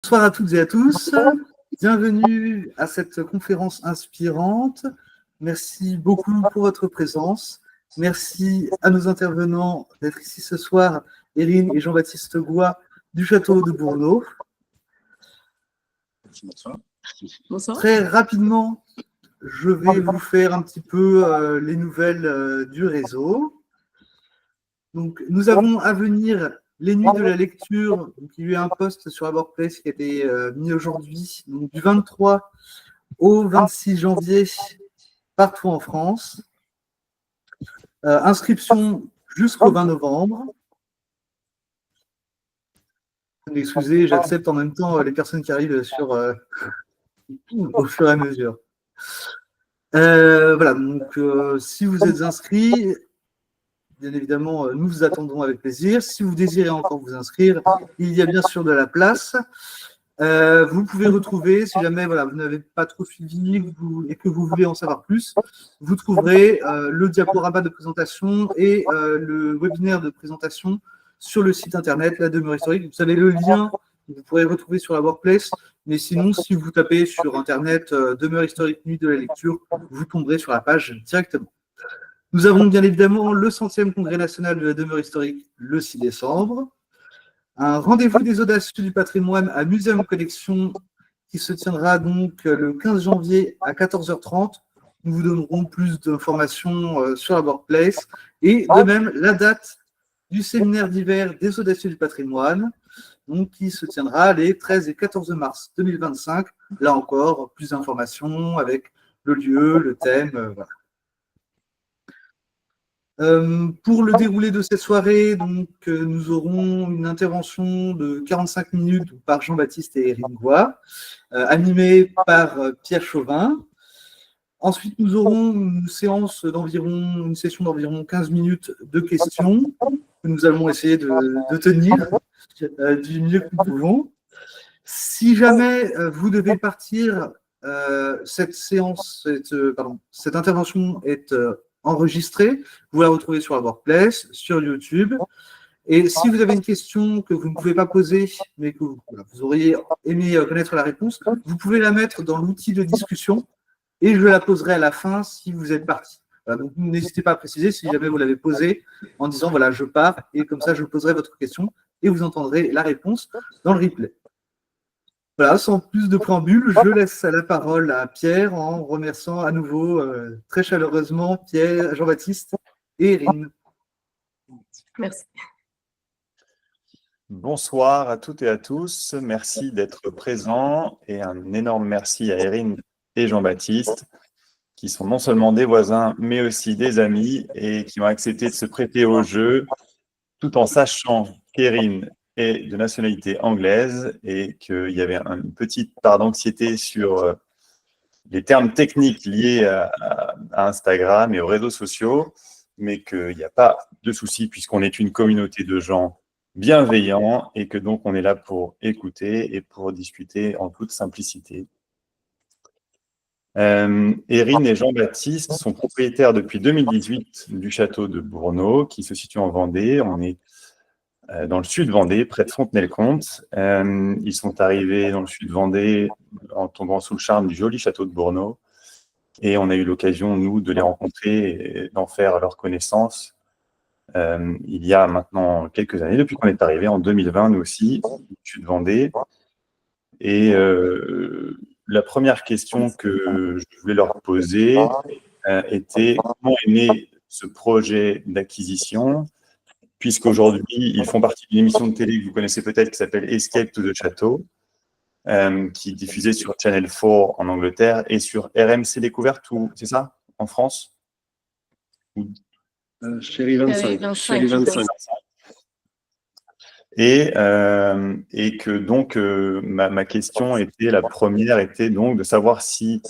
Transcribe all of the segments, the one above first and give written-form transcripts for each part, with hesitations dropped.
Bonsoir à toutes et à tous. Bienvenue à cette conférence inspirante. Merci beaucoup pour votre présence. Merci à nos intervenants d'être ici ce soir, Erin et Jean-Baptiste Goua du château de Bourneau. Bonsoir. Très rapidement, je vais vous faire un petit peu les nouvelles du réseau. Donc, nous avons à venir les nuits de la lecture. Donc, il y a eu un post sur la Workplace qui a été mis aujourd'hui, donc du 23 au 26 janvier, partout en France. Inscription jusqu'au 20 novembre. Excusez, j'accepte en même temps les personnes qui arrivent au fur et à mesure. Voilà, donc si vous êtes inscrits, bien évidemment, nous vous attendrons avec plaisir. Si vous désirez encore vous inscrire, il y a bien sûr de la place. Vous pouvez retrouver, si jamais vous n'avez pas trop suivi et que vous voulez en savoir plus, vous trouverez le diaporama de présentation et le webinaire de présentation sur le site internet La Demeure Historique. Vous avez le lien que vous pourrez retrouver sur la Workplace, mais sinon, si vous tapez sur internet Demeure Historique Nuit de la Lecture, vous tomberez sur la page directement. Nous avons bien évidemment le 100e Congrès national de la Demeure Historique le 6 décembre. Un rendez-vous des audacieux du patrimoine à Muséum Collection qui se tiendra donc le 15 janvier à 14h30. Nous vous donnerons plus d'informations sur la Workplace. Et de même, la date du séminaire d'hiver des audacieux du patrimoine, donc, qui se tiendra les 13 et 14 mars 2025. Là encore, plus d'informations avec le lieu, le thème, voilà. Pour le déroulé de cette soirée, donc, nous aurons une intervention de 45 minutes par Jean-Baptiste et Erin Goua, animée par Pierre Chauvin. Ensuite, nous aurons une session d'environ 15 minutes de questions que nous allons essayer de tenir du mieux que nous pouvons. Si jamais vous devez partir, cette intervention est enregistrée. Vous la retrouvez sur la Workplace, sur YouTube. Et si vous avez une question que vous ne pouvez pas poser, mais que vous auriez aimé connaître la réponse, vous pouvez la mettre dans l'outil de discussion et je la poserai à la fin si vous êtes parti. Voilà, donc n'hésitez pas à préciser si jamais vous l'avez posée en disant voilà, je pars, et comme ça je poserai votre question et vous entendrez la réponse dans le replay. Voilà, sans plus de préambule, je laisse la parole à Pierre en remerciant à nouveau très chaleureusement Pierre, Jean-Baptiste et Erin. Merci. Bonsoir à toutes et à tous. Merci d'être présents et un énorme merci à Erin et Jean-Baptiste qui sont non seulement des voisins mais aussi des amis et qui ont accepté de se prêter au jeu tout en sachant qu'Erin est de nationalité anglaise et qu'il y avait une petite part d'anxiété sur les termes techniques liés à Instagram et aux réseaux sociaux, mais qu'il n'y a pas de souci puisqu'on est une communauté de gens bienveillants et que donc on est là pour écouter et pour discuter en toute simplicité. Erin et Jean-Baptiste sont propriétaires depuis 2018 du château de Bourneau qui se situe en Vendée. On est dans le sud Vendée, près de Fontenay-le-Comte. Ils sont arrivés dans le sud Vendée en tombant sous le charme du joli château de Bourneau. Et on a eu l'occasion, nous, de les rencontrer et d'en faire leur connaissance il y a maintenant quelques années, depuis qu'on est arrivé en 2020, nous aussi, du sud Vendée. Et la première question que je voulais leur poser était comment est né ce projet d'acquisition, puisqu'aujourd'hui, ils font partie d'une émission de télé que vous connaissez peut-être qui s'appelle Escape to the Chateau, qui est diffusée sur Channel 4 en Angleterre et sur RMC Découverte, c'est ça, en France? Chérie 25. Chérie 25. Et que donc, ma question était, la première était donc de savoir si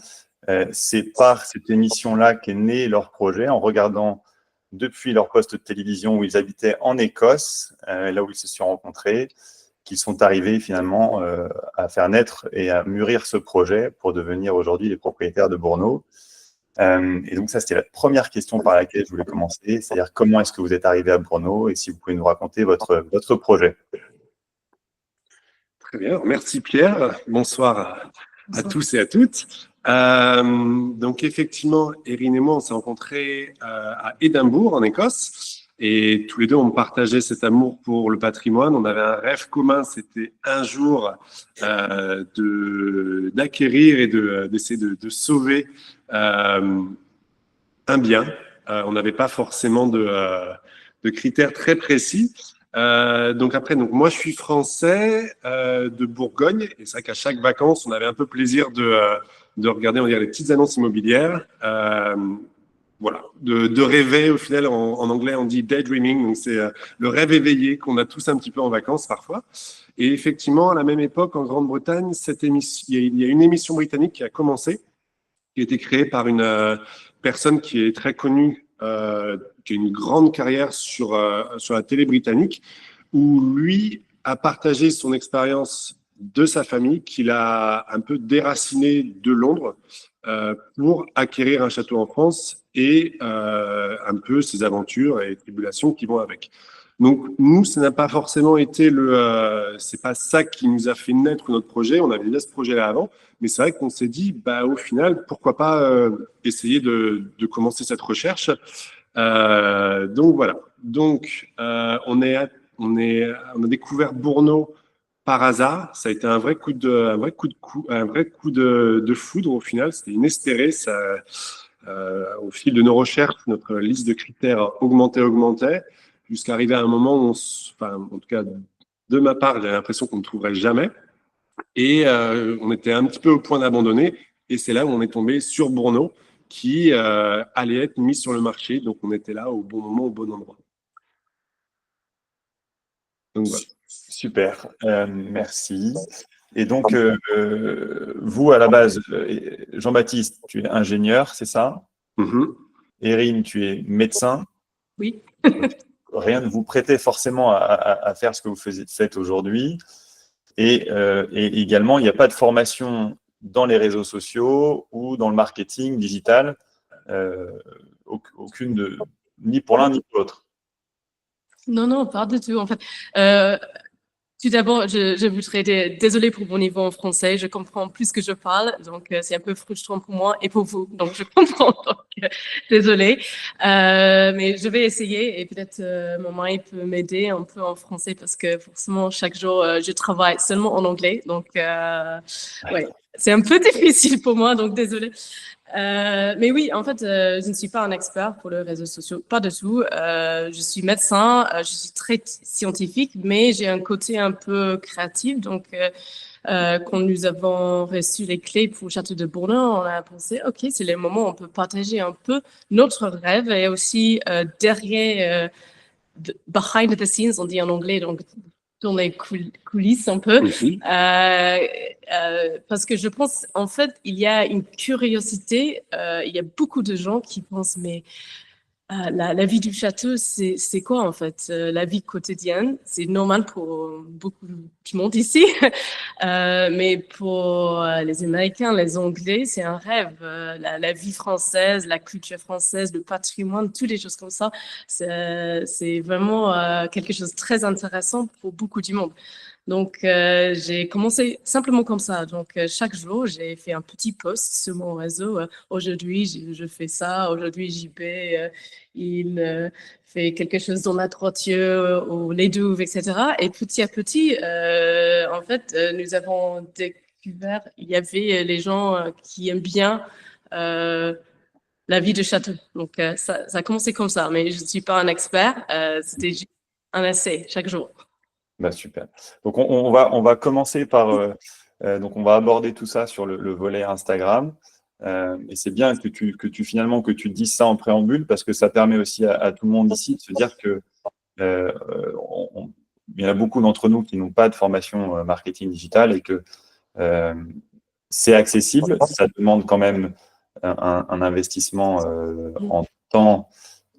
c'est par cette émission-là qu'est né leur projet, en regardant depuis leur poste de télévision où ils habitaient en Écosse, là où ils se sont rencontrés, qu'ils sont arrivés finalement à faire naître et à mûrir ce projet pour devenir aujourd'hui les propriétaires de Bourneau. Et donc ça, c'était la première question par laquelle je voulais commencer, c'est-à-dire comment est-ce que vous êtes arrivé à Bourneau et si vous pouvez nous raconter votre projet. Très bien, merci Pierre. Bonsoir à tous et à toutes. Donc effectivement, Erin et moi, on s'est rencontrés à Édimbourg, en Écosse, et tous les deux, on partageait cet amour pour le patrimoine. On avait un rêve commun, c'était un jour d'acquérir et d'essayer de sauver un bien. On n'avait pas forcément de critères très précis. Donc moi je suis français de Bourgogne, et c'est vrai qu'à chaque vacances on avait un peu plaisir de regarder, on va dire, les petites annonces immobilières, voilà, de rêver. Au final, en anglais on dit daydreaming, donc c'est le rêve éveillé qu'on a tous un petit peu en vacances parfois. Et effectivement, à la même époque en Grande-Bretagne, il y a une émission britannique qui a commencé, qui a été créée par une personne qui est très connue, qui a une grande carrière sur la télé britannique, où lui a partagé son expérience de sa famille, qu'il a un peu déraciné de Londres pour acquérir un château en France, et un peu ses aventures et tribulations qui vont avec. Donc nous, ça n'a pas forcément été c'est pas ça qui nous a fait naître notre projet. On avait déjà ce projet-là avant, mais c'est vrai qu'on s'est dit, au final, pourquoi pas essayer de commencer cette recherche. Donc voilà. Donc on a découvert Bourneau par hasard. Ça a été un vrai coup de foudre au final. C'était inespéré. Au fil de nos recherches, notre liste de critères augmentait, jusqu'à arriver à un moment où en tout cas, de ma part, j'avais l'impression qu'on ne trouverait jamais. Et on était un petit peu au point d'abandonner. Et c'est là où on est tombé sur Bourneau, qui allait être mis sur le marché. Donc, on était là au bon moment, au bon endroit. Donc, voilà. Super, merci. Et donc, vous, à la base, Jean-Baptiste, tu es ingénieur, c'est ça? Erin, tu es médecin. Oui. Rien ne vous prêtait forcément à faire ce que vous faites aujourd'hui. Et également, il n'y a pas de formation dans les réseaux sociaux ou dans le marketing digital, aucune ni pour l'un ni pour l'autre. Non, pas du tout. En fait, tout d'abord, je voudrais dire désolée pour mon niveau en français. Je comprends plus que je parle, donc c'est un peu frustrant pour moi et pour vous. Donc je comprends. Donc désolée, mais je vais essayer, et peut-être mon mari peut m'aider un peu en français, parce que forcément chaque jour je travaille seulement en anglais. Donc ouais, c'est un peu difficile pour moi. Donc désolée. Mais oui, en fait, je ne suis pas un expert pour les réseaux sociaux, pas du tout. Je suis médecin, je suis très scientifique, mais j'ai un côté un peu créatif. Donc, quand nous avons reçu les clés pour le château de Bourneau, on a pensé, OK, c'est le moment où on peut partager un peu notre rêve, et aussi derrière, behind the scenes, on dit en anglais, donc dans les coulisses un peu, parce que je pense, en fait, il y a une curiosité, il y a beaucoup de gens qui pensent, mais la vie du château, c'est quoi en fait? La vie quotidienne, c'est normal pour beaucoup de monde ici, mais pour les Américains, les Anglais, c'est un rêve. La vie française, la culture française, le patrimoine, toutes les choses comme ça, c'est vraiment quelque chose de très intéressant pour beaucoup du monde. Donc, j'ai commencé simplement comme ça. Donc, chaque jour, j'ai fait un petit post sur mon réseau. Aujourd'hui, je fais ça. Aujourd'hui, JB, il fait quelque chose dans la droiture ou les douves, etc. Et petit à petit, en fait, nous avons découvert, il y avait les gens qui aiment bien la vie de château. Donc, ça a commencé comme ça. Mais je ne suis pas un expert. C'était juste un essai chaque jour. Super. Donc, on va commencer par... donc, on va aborder tout ça sur le volet Instagram. Et c'est bien que tu dises ça en préambule, parce que ça permet aussi à tout le monde ici de se dire que il y en a beaucoup d'entre nous qui n'ont pas de formation marketing digital, et que c'est accessible. Ça demande quand même un investissement en temps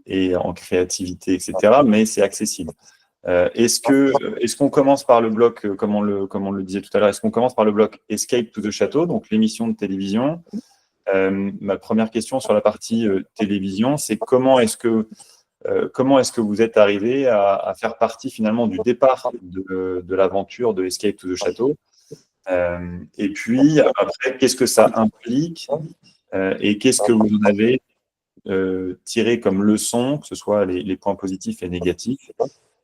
et en créativité, etc. Mais c'est accessible. Est-ce qu'on commence par le bloc, comme on le disait tout à l'heure, est-ce qu'on commence par le bloc Escape to the Château, donc l'émission de télévision? Ma première question sur la partie télévision, c'est comment est-ce que comment est-ce que vous êtes arrivé à faire partie finalement du départ de l'aventure de Escape to the Château? Et puis, après, qu'est-ce que ça implique et qu'est-ce que vous en avez tiré comme leçon, que ce soit les points positifs et négatifs,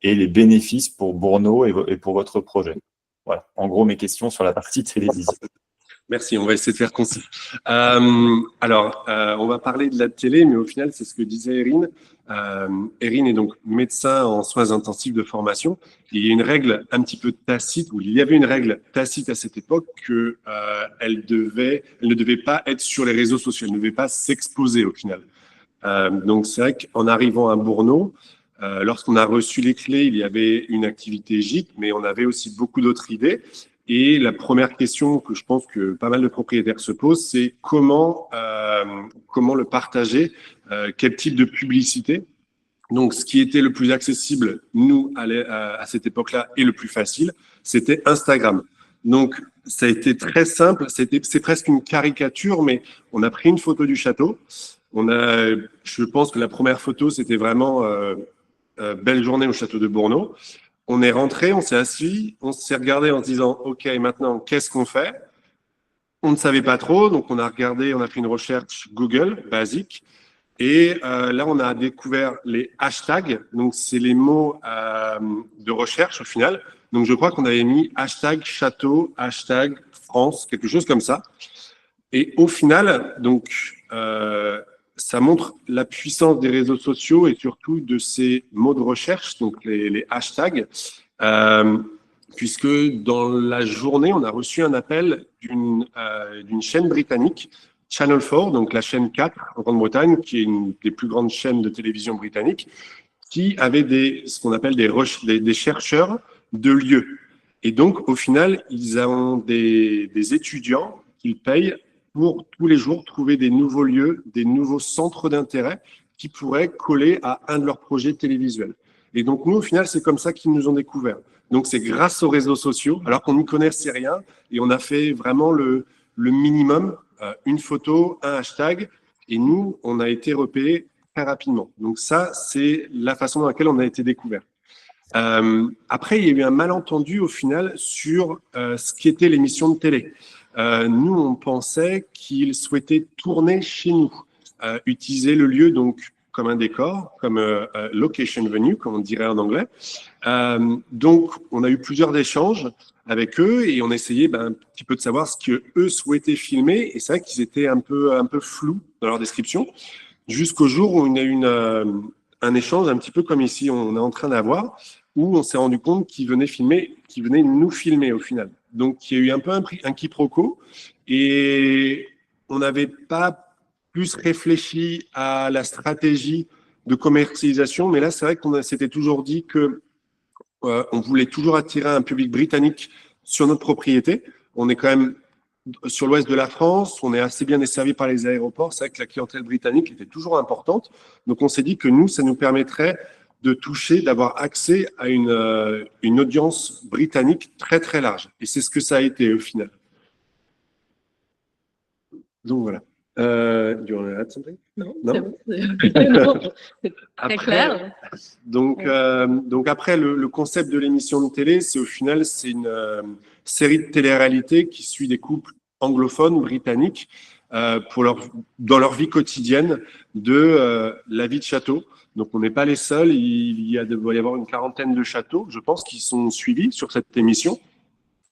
et les bénéfices pour Bourneau et pour votre projet? Voilà, en gros, mes questions sur la partie télévision. Merci, on va essayer de faire concis. Alors, on va parler de la télé, mais au final, c'est ce que disait Erin. Erin est donc médecin en soins intensifs de formation. Et il y a une règle un petit peu tacite, ou il y avait une règle tacite à cette époque, que elle ne devait pas être sur les réseaux sociaux, elle ne devait pas s'exposer au final. Donc, c'est vrai qu'en arrivant à Bourneau, lorsqu'on a reçu les clés, il y avait une activité gîte, mais on avait aussi beaucoup d'autres idées. Et la première question que je pense que pas mal de propriétaires se posent, c'est comment le partager, quel type de publicité. Donc, ce qui était le plus accessible, nous, à cette époque-là, et le plus facile, c'était Instagram. Donc, ça a été très simple, c'est presque une caricature, mais on a pris une photo du château. Je pense que la première photo, c'était vraiment belle journée au château de Bourneau. On est rentré, on s'est assis, on s'est regardé en se disant « Ok, maintenant, qu'est-ce qu'on fait ?» On ne savait pas trop, donc on a regardé, on a fait une recherche Google, basique. Et là, on a découvert les hashtags. Donc, c'est les mots de recherche au final. Donc, je crois qu'on avait mis hashtag château, hashtag France, quelque chose comme ça. Et au final, donc, ça montre la puissance des réseaux sociaux et surtout de ces mots de recherche, donc les hashtags, puisque dans la journée, on a reçu un appel d'une chaîne britannique, Channel 4, donc la chaîne 4 en Grande-Bretagne, qui est une des plus grandes chaînes de télévision britannique, qui avait ce qu'on appelle des chercheurs de lieux. Et donc, au final, ils ont des étudiants qu'ils payent pour tous les jours trouver des nouveaux lieux, des nouveaux centres d'intérêt qui pourraient coller à un de leurs projets télévisuels. Et donc, nous, au final, c'est comme ça qu'ils nous ont découvert. Donc, c'est grâce aux réseaux sociaux, alors qu'on n'y connaissait rien, et on a fait vraiment le minimum, une photo, un hashtag, et nous, on a été repérés très rapidement. Donc ça, c'est la façon dans laquelle on a été découvert. Après, il y a eu un malentendu au final sur ce qu'était l'émission de télé. Nous, on pensait qu'ils souhaitaient tourner chez nous, utiliser le lieu donc comme un décor, comme location venue, comme on dirait en anglais. Donc, on a eu plusieurs échanges avec eux et on essayait un petit peu de savoir ce qu'eux souhaitaient filmer. Et c'est vrai qu'ils étaient un peu flous dans leur description, jusqu'au jour où on a eu un échange un petit peu comme ici, on est en train d'avoir, où on s'est rendu compte qu'ils venaient nous filmer au final. Donc, il y a eu un peu un quiproquo et on n'avait pas plus réfléchi à la stratégie de commercialisation, mais là, c'est vrai qu'on s'était toujours dit que on voulait toujours attirer un public britannique sur notre propriété. On est quand même sur l'ouest de la France, on est assez bien desservi par les aéroports. C'est vrai que la clientèle britannique était toujours importante. Donc, on s'est dit que nous, ça nous permettrait de toucher, d'avoir accès à une audience britannique très, très large. Et c'est ce que ça a été au final. Donc, voilà. Do you want to add something? Non, Non. c'est très clair. Donc après, le concept de l'émission de télé, c'est au final, c'est une série de télé-réalité qui suit des couples anglophones britanniques dans leur vie quotidienne de la vie de château. Donc, on n'est pas les seuls. Il doit y avoir une quarantaine de châteaux, je pense, qui sont suivis sur cette émission.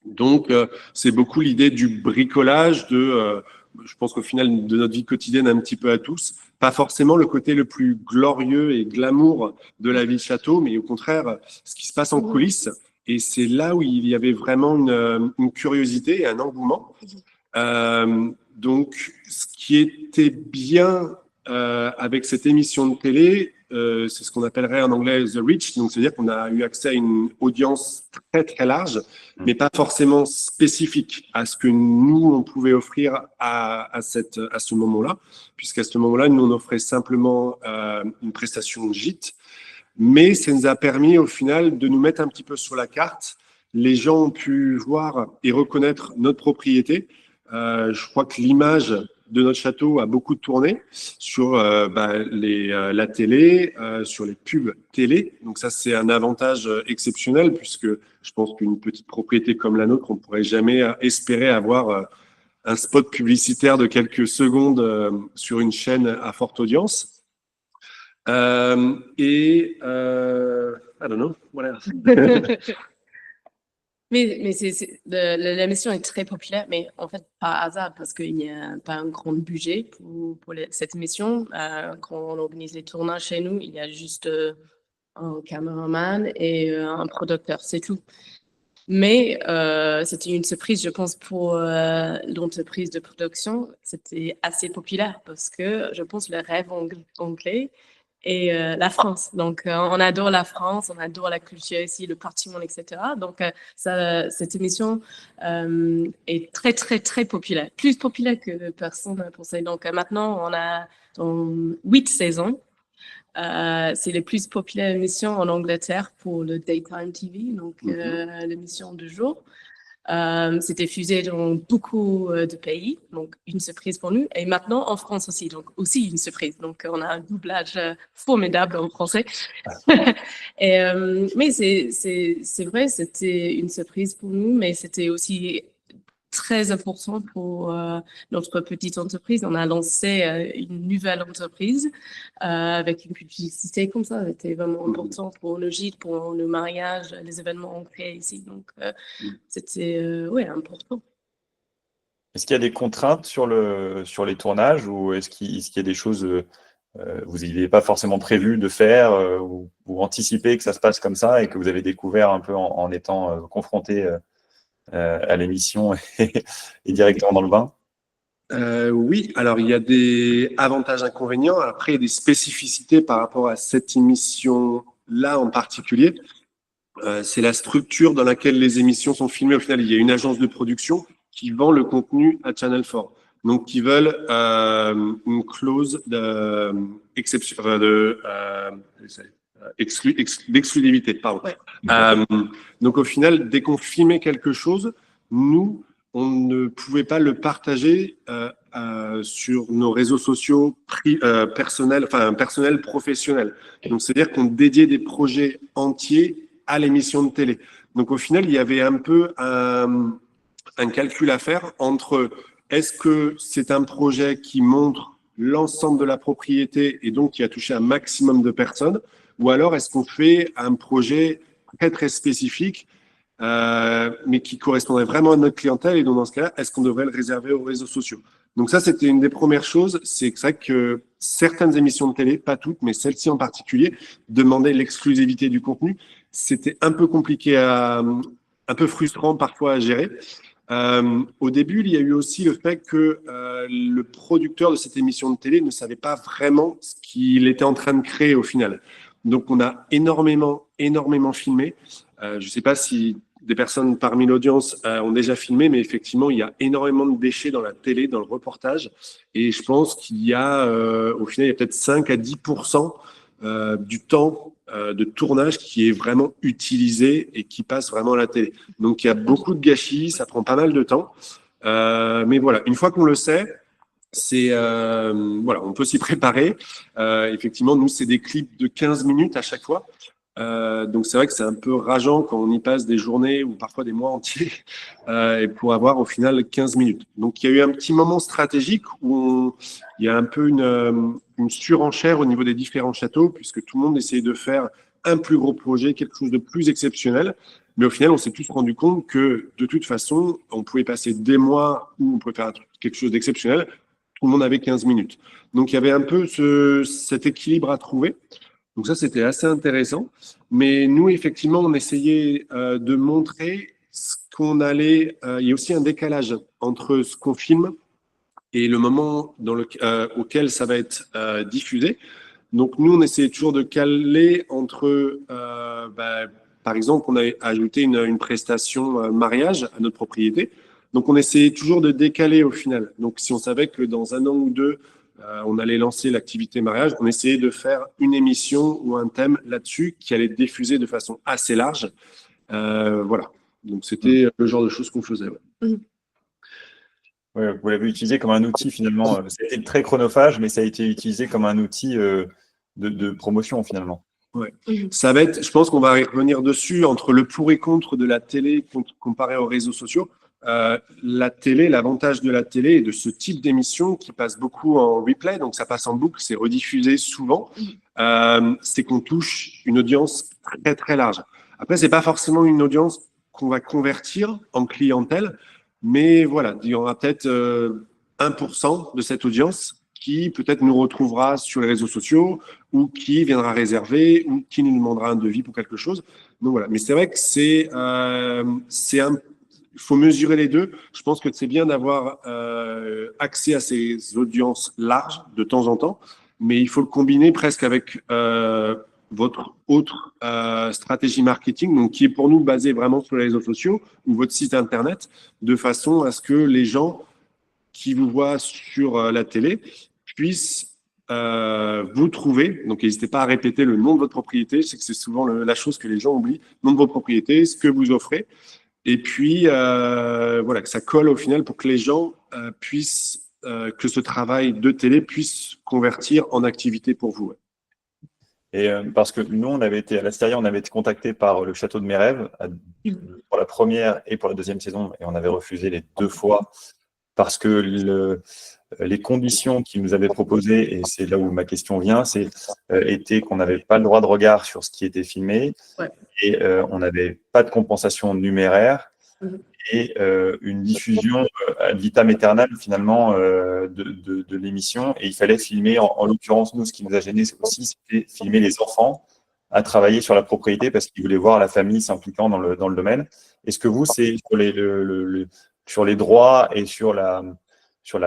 Donc, c'est beaucoup l'idée du bricolage, je pense qu'au final, de notre vie quotidienne un petit peu à tous, pas forcément le côté le plus glorieux et glamour de la vie de château, mais au contraire, ce qui se passe en coulisses. Et c'est là où il y avait vraiment une curiosité et un engouement. Donc, ce qui était bien avec cette émission de télé, c'est ce qu'on appellerait en anglais the reach, donc c'est-à-dire qu'on a eu accès à une audience très très large, mais pas forcément spécifique à ce que nous on pouvait offrir à ce moment-là, puisqu'à ce moment-là nous on offrait simplement une prestation de gîte, mais ça nous a permis au final de nous mettre un petit peu sur la carte. Les gens ont pu voir et reconnaître notre propriété. Je crois que l'image de notre château a beaucoup tourné sur la télé, sur les pubs télé. Donc ça, c'est un avantage exceptionnel puisque je pense qu'une petite propriété comme la nôtre, on ne pourrait jamais espérer avoir un spot publicitaire de quelques secondes sur une chaîne à forte audience. I don't know, what else? Mais la mission est très populaire, mais en fait, par hasard, parce qu'il n'y a pas un grand budget pour cette mission. Quand on organise les tournages chez nous, il y a juste un caméraman et un producteur, c'est tout. Mais c'était une surprise, je pense, pour l'entreprise de production. C'était assez populaire parce que je pense le rêve anglais et la France. Donc, on adore la France, on adore la culture ici, le patrimoine, etc. Donc, cette émission est très, très, très populaire. Plus populaire que personne n'a pensé. Donc, maintenant, on a 8 saisons. C'est les plus populaires émissions en Angleterre pour le Daytime TV, donc l'émission de jour. C'est diffusé dans beaucoup de pays, donc une surprise pour nous. Et maintenant en France aussi, donc aussi une surprise. Donc on a un doublage formidable en français. Mais c'est vrai, c'était une surprise pour nous, mais c'était aussi très important pour notre petite entreprise. On a lancé une nouvelle entreprise avec une publicité comme ça. C'était vraiment important pour nos gîtes, pour le mariage, les événements qu'on crée ici. Donc, c'était important. Est-ce qu'il y a des contraintes sur les tournages ou est-ce qu'il y a des choses vous n'aviez pas forcément prévu de faire ou anticiper que ça se passe comme ça et que vous avez découvert un peu en étant confronté à l'émission et directement dans le bain? Oui, alors il y a des avantages, inconvénients. Après, il y a des spécificités par rapport à cette émission-là en particulier. C'est la structure dans laquelle les émissions sont filmées. Au final, il y a une agence de production qui vend le contenu à Channel 4. Donc, qui veulent une clause d'exclusivité. Pardon. Ouais. Donc, au final, dès qu'on filmait quelque chose, nous, on ne pouvait pas le partager sur nos réseaux sociaux personnels, professionnels. Donc, c'est-à-dire qu'on dédiait des projets entiers à l'émission de télé. Donc, au final, il y avait un peu un calcul à faire entre est-ce que c'est un projet qui montre l'ensemble de la propriété et donc qui a touché un maximum de personnes, ou alors est-ce qu'on fait un projet très, très spécifique mais qui correspondrait vraiment à notre clientèle, et donc dans ce cas-là, est-ce qu'on devrait le réserver aux réseaux sociaux? Donc ça, c'était une des premières choses. C'est vrai que certaines émissions de télé, pas toutes, mais celle-ci en particulier, demandaient l'exclusivité du contenu. C'était un peu compliqué, un peu frustrant parfois à gérer. Au début, il y a eu aussi le fait que le producteur de cette émission de télé ne savait pas vraiment ce qu'il était en train de créer au final. Donc, on a énormément filmé. Je ne sais pas si des personnes parmi l'audience ont déjà filmé, mais effectivement, il y a énormément de déchets dans la télé, dans le reportage. Et je pense qu'il y a, au final, il y a peut-être 5 à 10% du temps de tournage qui est vraiment utilisé et qui passe vraiment à la télé. Donc, il y a beaucoup de gâchis, ça prend pas mal de temps. Mais voilà, une fois qu'on le sait, on peut s'y préparer. Effectivement, nous, c'est des clips de 15 minutes à chaque fois. Donc c'est vrai que c'est un peu rageant quand on y passe des journées ou parfois des mois entiers et pour avoir au final 15 minutes. Donc il y a eu un petit moment stratégique où il y a un peu une surenchère au niveau des différents châteaux puisque tout le monde essayait de faire un plus gros projet, quelque chose de plus exceptionnel. Mais au final, on s'est tous rendu compte que de toute façon, on pouvait passer des mois où on pouvait faire quelque chose d'exceptionnel. Tout le monde avait 15 minutes. Donc il y avait un peu cet équilibre à trouver. Donc ça, c'était assez intéressant. Mais nous, effectivement, on essayait de montrer ce qu'on allait... il y a aussi un décalage entre ce qu'on filme et le moment auquel ça va être diffusé. Donc nous, on essayait toujours de caler entre... par exemple, on a ajouté une prestation mariage à notre propriété. Donc on essayait toujours de décaler au final. Donc si on savait que dans 1 an ou 2... on allait lancer l'activité mariage, on essayait de faire une émission ou un thème là-dessus qui allait diffuser de façon assez large. Voilà, donc c'était le genre de choses qu'on faisait. Ouais. Ouais, vous l'avez utilisé comme un outil finalement. Ça a été très chronophage, mais ça a été utilisé comme un outil de promotion finalement. Ouais. Ça va être, je pense qu'on va y revenir dessus, entre le pour et contre de la télé comparé aux réseaux sociaux. La télé, l'avantage de la télé et de ce type d'émission qui passe beaucoup en replay, donc ça passe en boucle, c'est rediffusé souvent, c'est qu'on touche une audience très très large. Après, c'est pas forcément une audience qu'on va convertir en clientèle, mais voilà, il y aura peut-être 1% de cette audience qui peut-être nous retrouvera sur les réseaux sociaux ou qui viendra réserver ou qui nous demandera un devis pour quelque chose. Donc voilà, mais c'est vrai que il faut mesurer les deux. Je pense que c'est bien d'avoir accès à ces audiences larges de temps en temps, mais il faut le combiner presque avec votre autre stratégie marketing, donc qui est pour nous basée vraiment sur les réseaux sociaux ou votre site internet, de façon à ce que les gens qui vous voient sur la télé puissent vous trouver. Donc, n'hésitez pas à répéter le nom de votre propriété. Je sais que c'est souvent la chose que les gens oublient. Nom de votre propriété, ce que vous offrez. Et puis, voilà, que ça colle au final pour que les gens puissent, que ce travail de télé puisse convertir en activité pour vous. Ouais. Et parce que nous, on avait été à l'Asteria, on avait été contacté par le Château de mes rêves pour la première et pour la deuxième saison, et on avait refusé les 2 fois parce que les conditions qu'ils nous avaient proposées, et c'est là où ma question vient, était qu'on n'avait pas le droit de regard sur ce qui était filmé, et on n'avait pas de compensation numéraire, et une diffusion ad vitam aeternam finalement de l'émission, et il fallait filmer, en l'occurrence, nous, ce qui nous a gêné aussi, c'était filmer les enfants à travailler sur la propriété parce qu'ils voulaient voir la famille s'impliquant dans le domaine. Est-ce que vous, c'est sur les droits et sur la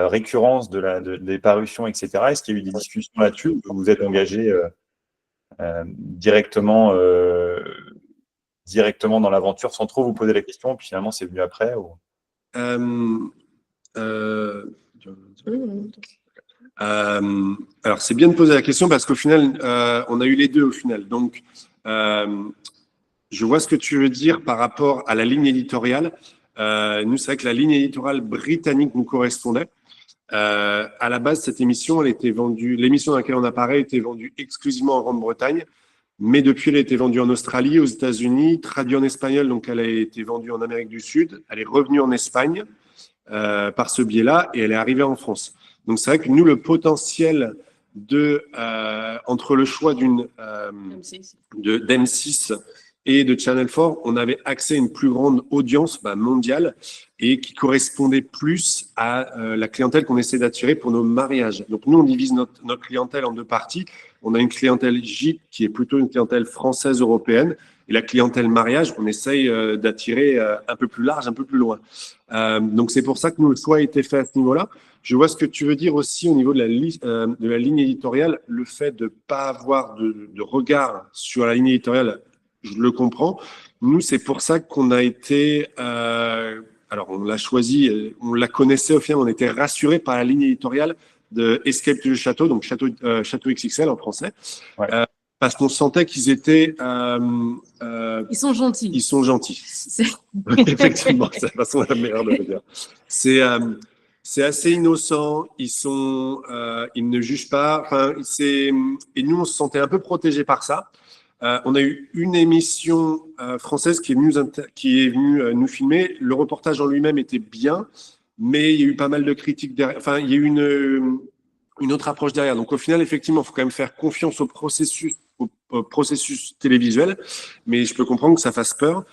récurrence des parutions, etc. Est-ce qu'il y a eu des discussions là-dessus ou vous vous êtes engagé directement dans l'aventure sans trop vous poser la question, puis finalement c'est venu après ou... Alors c'est bien de poser la question parce qu'au final, on a eu les deux au final. Donc, je vois ce que tu veux dire par rapport à la ligne éditoriale. Nous, c'est vrai que la ligne éditoriale britannique nous correspondait. À la base, cette émission, elle était vendue. L'émission dans laquelle on apparaît était vendue exclusivement en Grande-Bretagne, mais depuis, elle a été vendue en Australie, aux États-Unis, traduite en espagnol, donc elle a été vendue en Amérique du Sud. Elle est revenue en Espagne par ce biais-là et elle est arrivée en France. Donc, c'est vrai que nous, le potentiel entre le choix d'M6 et de Channel 4, on avait accès à une plus grande audience mondiale et qui correspondait plus à la clientèle qu'on essaie d'attirer pour nos mariages. Donc, nous, on divise notre clientèle en 2 parties. On a une clientèle gîte qui est plutôt une clientèle française européenne. Et la clientèle mariage, on essaye d'attirer un peu plus large, un peu plus loin. Donc, c'est pour ça que nous, le choix a été fait à ce niveau-là. Je vois ce que tu veux dire aussi au niveau de la ligne éditoriale. Le fait de ne pas avoir de regard sur la ligne éditoriale, je le comprends. Nous, c'est pour ça qu'on a été... alors, on l'a choisi, on la connaissait au final, on était rassurés par la ligne éditoriale de Escape to the Château, donc Château XXL en français. Ouais. Parce qu'on sentait qu'ils étaient... ils sont gentils. Ils sont gentils. Effectivement, c'est la façon la meilleure de le dire. C'est assez innocent, ils ne jugent pas. Enfin, et nous, on se sentait un peu protégés par ça. On a eu une émission française qui est venue nous filmer. Le reportage en lui-même était bien, mais il y a eu pas mal de critiques derrière. Enfin, il y a eu une autre approche derrière. Donc, au final, effectivement, il faut quand même faire confiance au processus télévisuel, mais je peux comprendre que ça fasse peur.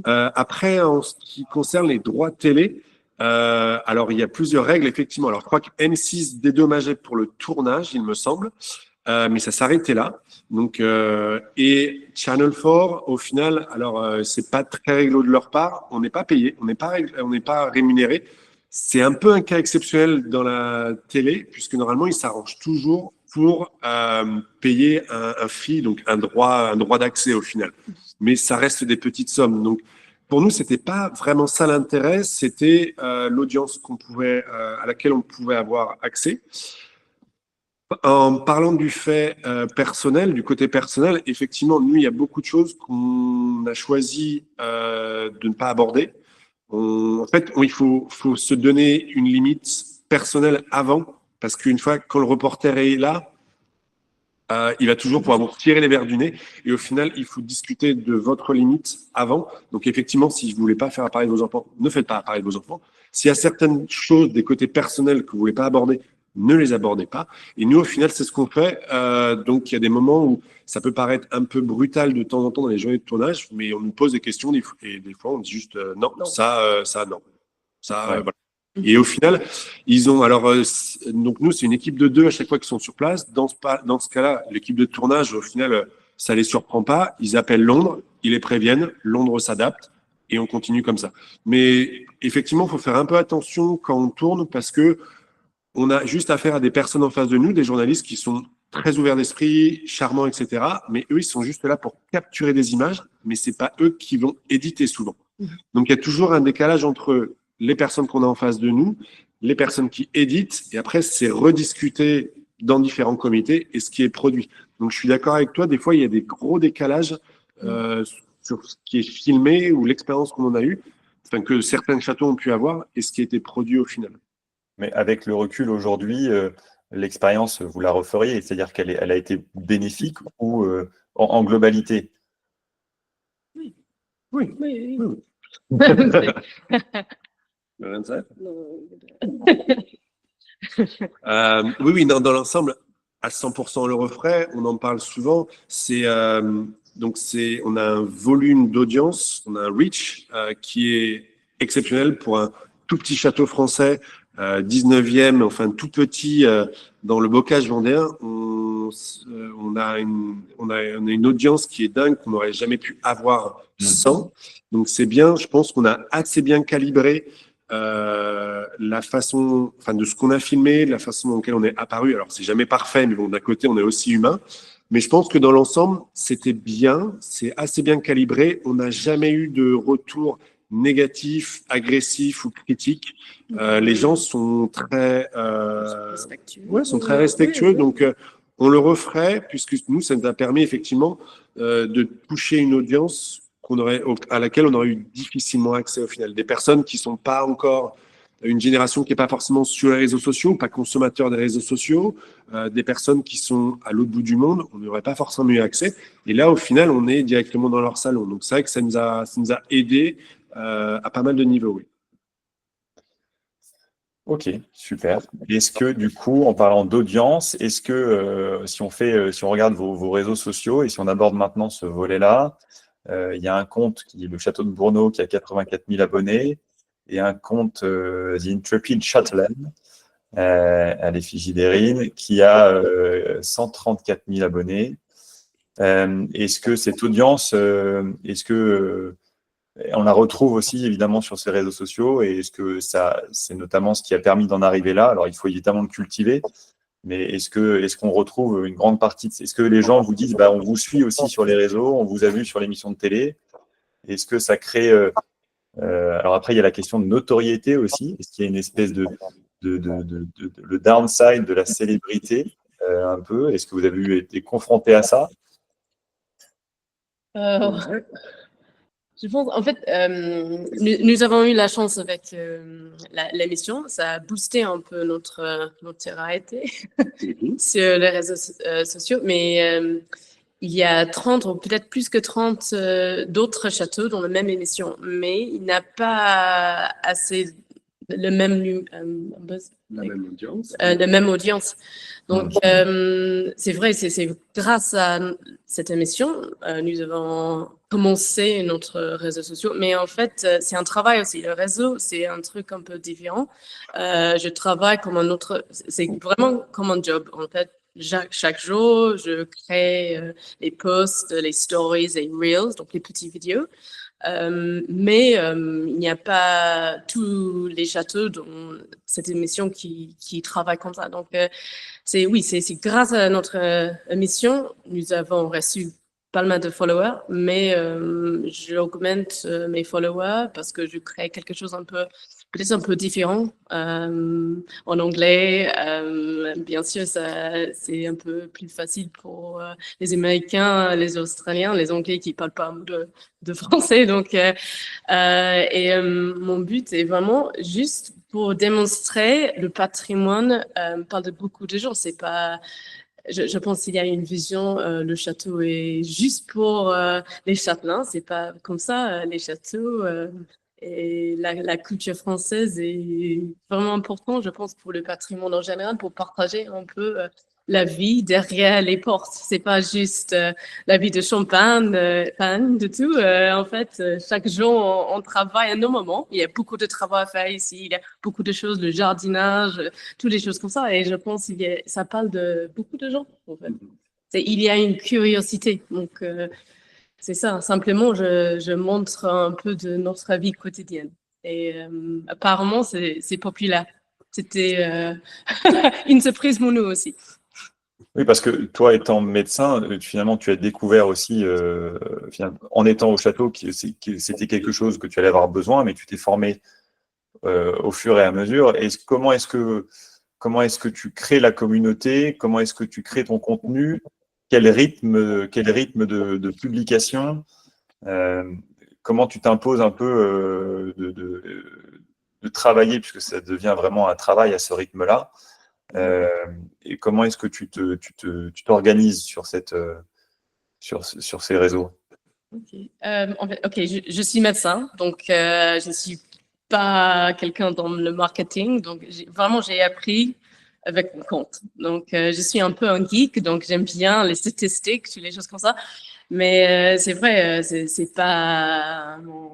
Après, en ce qui concerne les droits télé, alors il y a plusieurs règles, effectivement. Alors, je crois que M6 dédommageait pour le tournage, il me semble. Mais ça s'arrêtait là. Donc, et Channel 4, au final, alors c'est pas très réglo de leur part. On n'est pas payé, on n'est pas rémunéré. C'est un peu un cas exceptionnel dans la télé, puisque normalement ils s'arrangent toujours pour payer un fee, donc un droit d'accès au final. Mais ça reste des petites sommes. Donc, pour nous, c'était pas vraiment ça l'intérêt. C'était l'audience à laquelle on pouvait avoir accès. En parlant du fait personnel, du côté personnel, effectivement, nous, il y a beaucoup de choses qu'on a choisi de ne pas aborder. En fait, il faut se donner une limite personnelle avant, parce qu'une fois, quand le reporter est là, il va toujours pouvoir vous tirer les verres du nez. Et au final, il faut discuter de votre limite avant. Donc, effectivement, si vous ne voulez pas faire apparaître vos enfants, ne faites pas apparaître vos enfants. S'il y a certaines choses, des côtés personnels que vous ne voulez pas aborder, ne les abordez pas. Et nous, au final, c'est ce qu'on fait. Donc, il y a des moments où ça peut paraître un peu brutal de temps en temps dans les journées de tournage, mais on nous pose des questions et des fois, on dit juste non, Non. ça, non. Ça, Ouais. voilà. Et au final, ils ont alors donc nous c'est une équipe de 2 à chaque fois qu'ils sont sur place. Dans ce cas-là, l'équipe de tournage au final ça les surprend pas. Ils appellent Londres, ils les préviennent, Londres s'adapte et on continue comme ça. Mais effectivement, il faut faire un peu attention quand on tourne parce que on a juste affaire à des personnes en face de nous, des journalistes qui sont très ouverts d'esprit, charmants, etc. Mais eux, ils sont juste là pour capturer des images, mais c'est pas eux qui vont éditer souvent. Donc il y a toujours un décalage entre les personnes qu'on a en face de nous, les personnes qui éditent, et après, c'est rediscuté dans différents comités et ce qui est produit. Donc, je suis d'accord avec toi, des fois, il y a des gros décalages sur ce qui est filmé ou l'expérience qu'on en a eue, enfin, que certains châteaux ont pu avoir et ce qui a été produit au final. Mais avec le recul aujourd'hui, l'expérience, vous la referiez, c'est-à-dire elle a été bénéfique ou en globalité? Oui. Oui. Oui, dans l'ensemble, à 100% on le referait. On en parle souvent. On a un volume d'audience, on a un reach qui est exceptionnel pour un tout petit château français, 19e, enfin tout petit dans le bocage vendéen. On a une audience qui est dingue qu'on n'aurait jamais pu avoir sans. Donc c'est bien. Je pense qu'on a assez bien calibré la façon, enfin de ce qu'on a filmé, de la façon dans laquelle on est apparu. Alors c'est jamais parfait, mais bon, d'un côté on est aussi humain. Mais je pense que dans l'ensemble c'était bien, c'est assez bien calibré. On n'a jamais eu de retour négatif, agressif ou critique. Les gens sont très, sont très respectueux. Oui. Donc on le referait puisque nous ça nous a permis effectivement de toucher une audience à laquelle on aurait eu difficilement accès au final. Des personnes qui sont pas encore une génération qui n'est pas forcément sur les réseaux sociaux, pas consommateurs des réseaux sociaux, des personnes qui sont à l'autre bout du monde, on n'aurait pas forcément eu accès. Et là, au final, on est directement dans leur salon. Donc, c'est vrai que ça nous a aidé à pas mal de niveaux, oui. Ok, super. Est-ce que du coup, en parlant d'audience, est-ce que si on regarde vos réseaux sociaux et si on aborde maintenant ce volet-là, il y a un compte qui est le Château de Bourneau qui a 84 000 abonnés et un compte The Intrepid Chatelaine à l'effigie d'Erin qui a 134 000 abonnés. Est-ce que cette audience, on la retrouve aussi évidemment sur ces réseaux sociaux et est-ce que c'est notamment ce qui a permis d'en arriver là? Alors il faut évidemment le cultiver, mais est-ce qu'on retrouve une grande partie est-ce que les gens vous disent on vous suit aussi sur les réseaux, on vous a vu sur l'émission de télé? Est-ce que ça crée alors après il y a la question de notoriété aussi, est-ce qu'il y a une espèce de le downside de la célébrité un peu? Est-ce que vous avez été confronté à ça? Je pense, en fait, nous avons eu la chance avec l'émission, ça a boosté un peu notre notoriété sur les réseaux sociaux, mais il y a 30 ou peut-être plus que 30 d'autres châteaux dans la même émission, mais il n'a pas assez le même la même audience. Donc, c'est vrai, c'est grâce à cette émission, nous avons commencé notre réseaux sociaux. Mais en fait, c'est un travail aussi. Le réseau, c'est un truc un peu différent. Je travaille comme un autre, c'est vraiment comme un job. En fait, chaque jour, je crée les posts, les stories, les reels, donc les petites vidéos. Mais il n'y a pas tous les châteaux dans cette émission qui travaillent comme ça. Donc, c'est grâce à notre émission, nous avons reçu pas mal de followers, mais j'augmente mes followers parce que je crée quelque chose un peu peut-être un peu différent en anglais. Bien sûr, c'est un peu plus facile pour les Américains, les Australiens, les Anglais qui parlent pas de français. Donc, mon but est vraiment juste pour démontrer le patrimoine par de beaucoup de gens. C'est pas, je pense qu'il y a une vision, le château est juste pour les châtelains. C'est pas comme ça. Les châteaux et la culture française est vraiment important, je pense, pour le patrimoine en général, pour partager un peu la vie derrière les portes. C'est pas juste la vie de champagne, fan, de tout. En fait, chaque jour, on travaille énormément. Il y a beaucoup de travail à faire ici. Il y a beaucoup de choses, le jardinage, toutes les choses comme ça. Et je pense que ça parle de beaucoup de gens, en fait. Il y a une curiosité. Donc, c'est ça. Simplement, je montre un peu de notre vie quotidienne. Et apparemment, c'est populaire. C'était une surprise pour nous aussi. Oui, parce que toi, étant médecin, finalement, tu as découvert aussi, en étant au château, que c'était quelque chose que tu allais avoir besoin, mais tu t'es formé au fur et à mesure. Comment est-ce que tu crées la communauté? Comment est-ce que tu crées ton contenu? Quel rythme de publication? Comment tu t'imposes un peu de travailler, puisque ça devient vraiment un travail à ce rythme-là? Et comment est-ce que tu t'organises sur ces réseaux? En fait, je suis médecin, donc je ne suis pas quelqu'un dans le marketing. Donc, j'ai appris avec mon compte. Donc, je suis un peu un geek, donc j'aime bien les statistiques, toutes les choses comme ça. Mais c'est vrai, c'est pas mon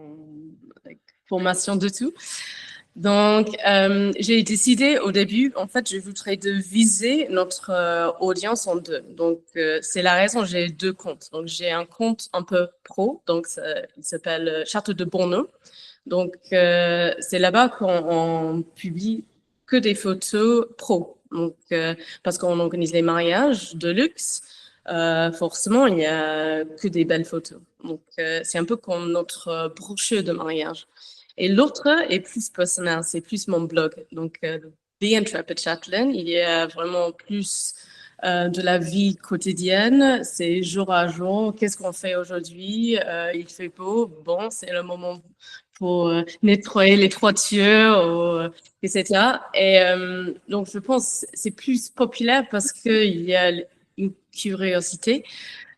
formation du tout. Donc, j'ai décidé au début, en fait, je voudrais de viser notre audience en deux. Donc, c'est la raison, j'ai deux comptes. Donc, j'ai un compte un peu pro, donc il s'appelle Château de Borno. Donc, c'est là-bas qu'on publie que des photos pro. Donc, parce qu'on organise les mariages de luxe, forcément, il n'y a que des belles photos. Donc, c'est un peu comme notre brochure de mariage. Et l'autre est plus personnel, c'est plus mon blog. Donc, The Intrepid Chatelaine, il y a vraiment plus de la vie quotidienne. C'est jour à jour. Qu'est-ce qu'on fait aujourd'hui? Il fait beau. Bon, c'est le moment pour nettoyer les toitures, etc. Et donc, je pense que c'est plus populaire parce qu'il y a une curiosité.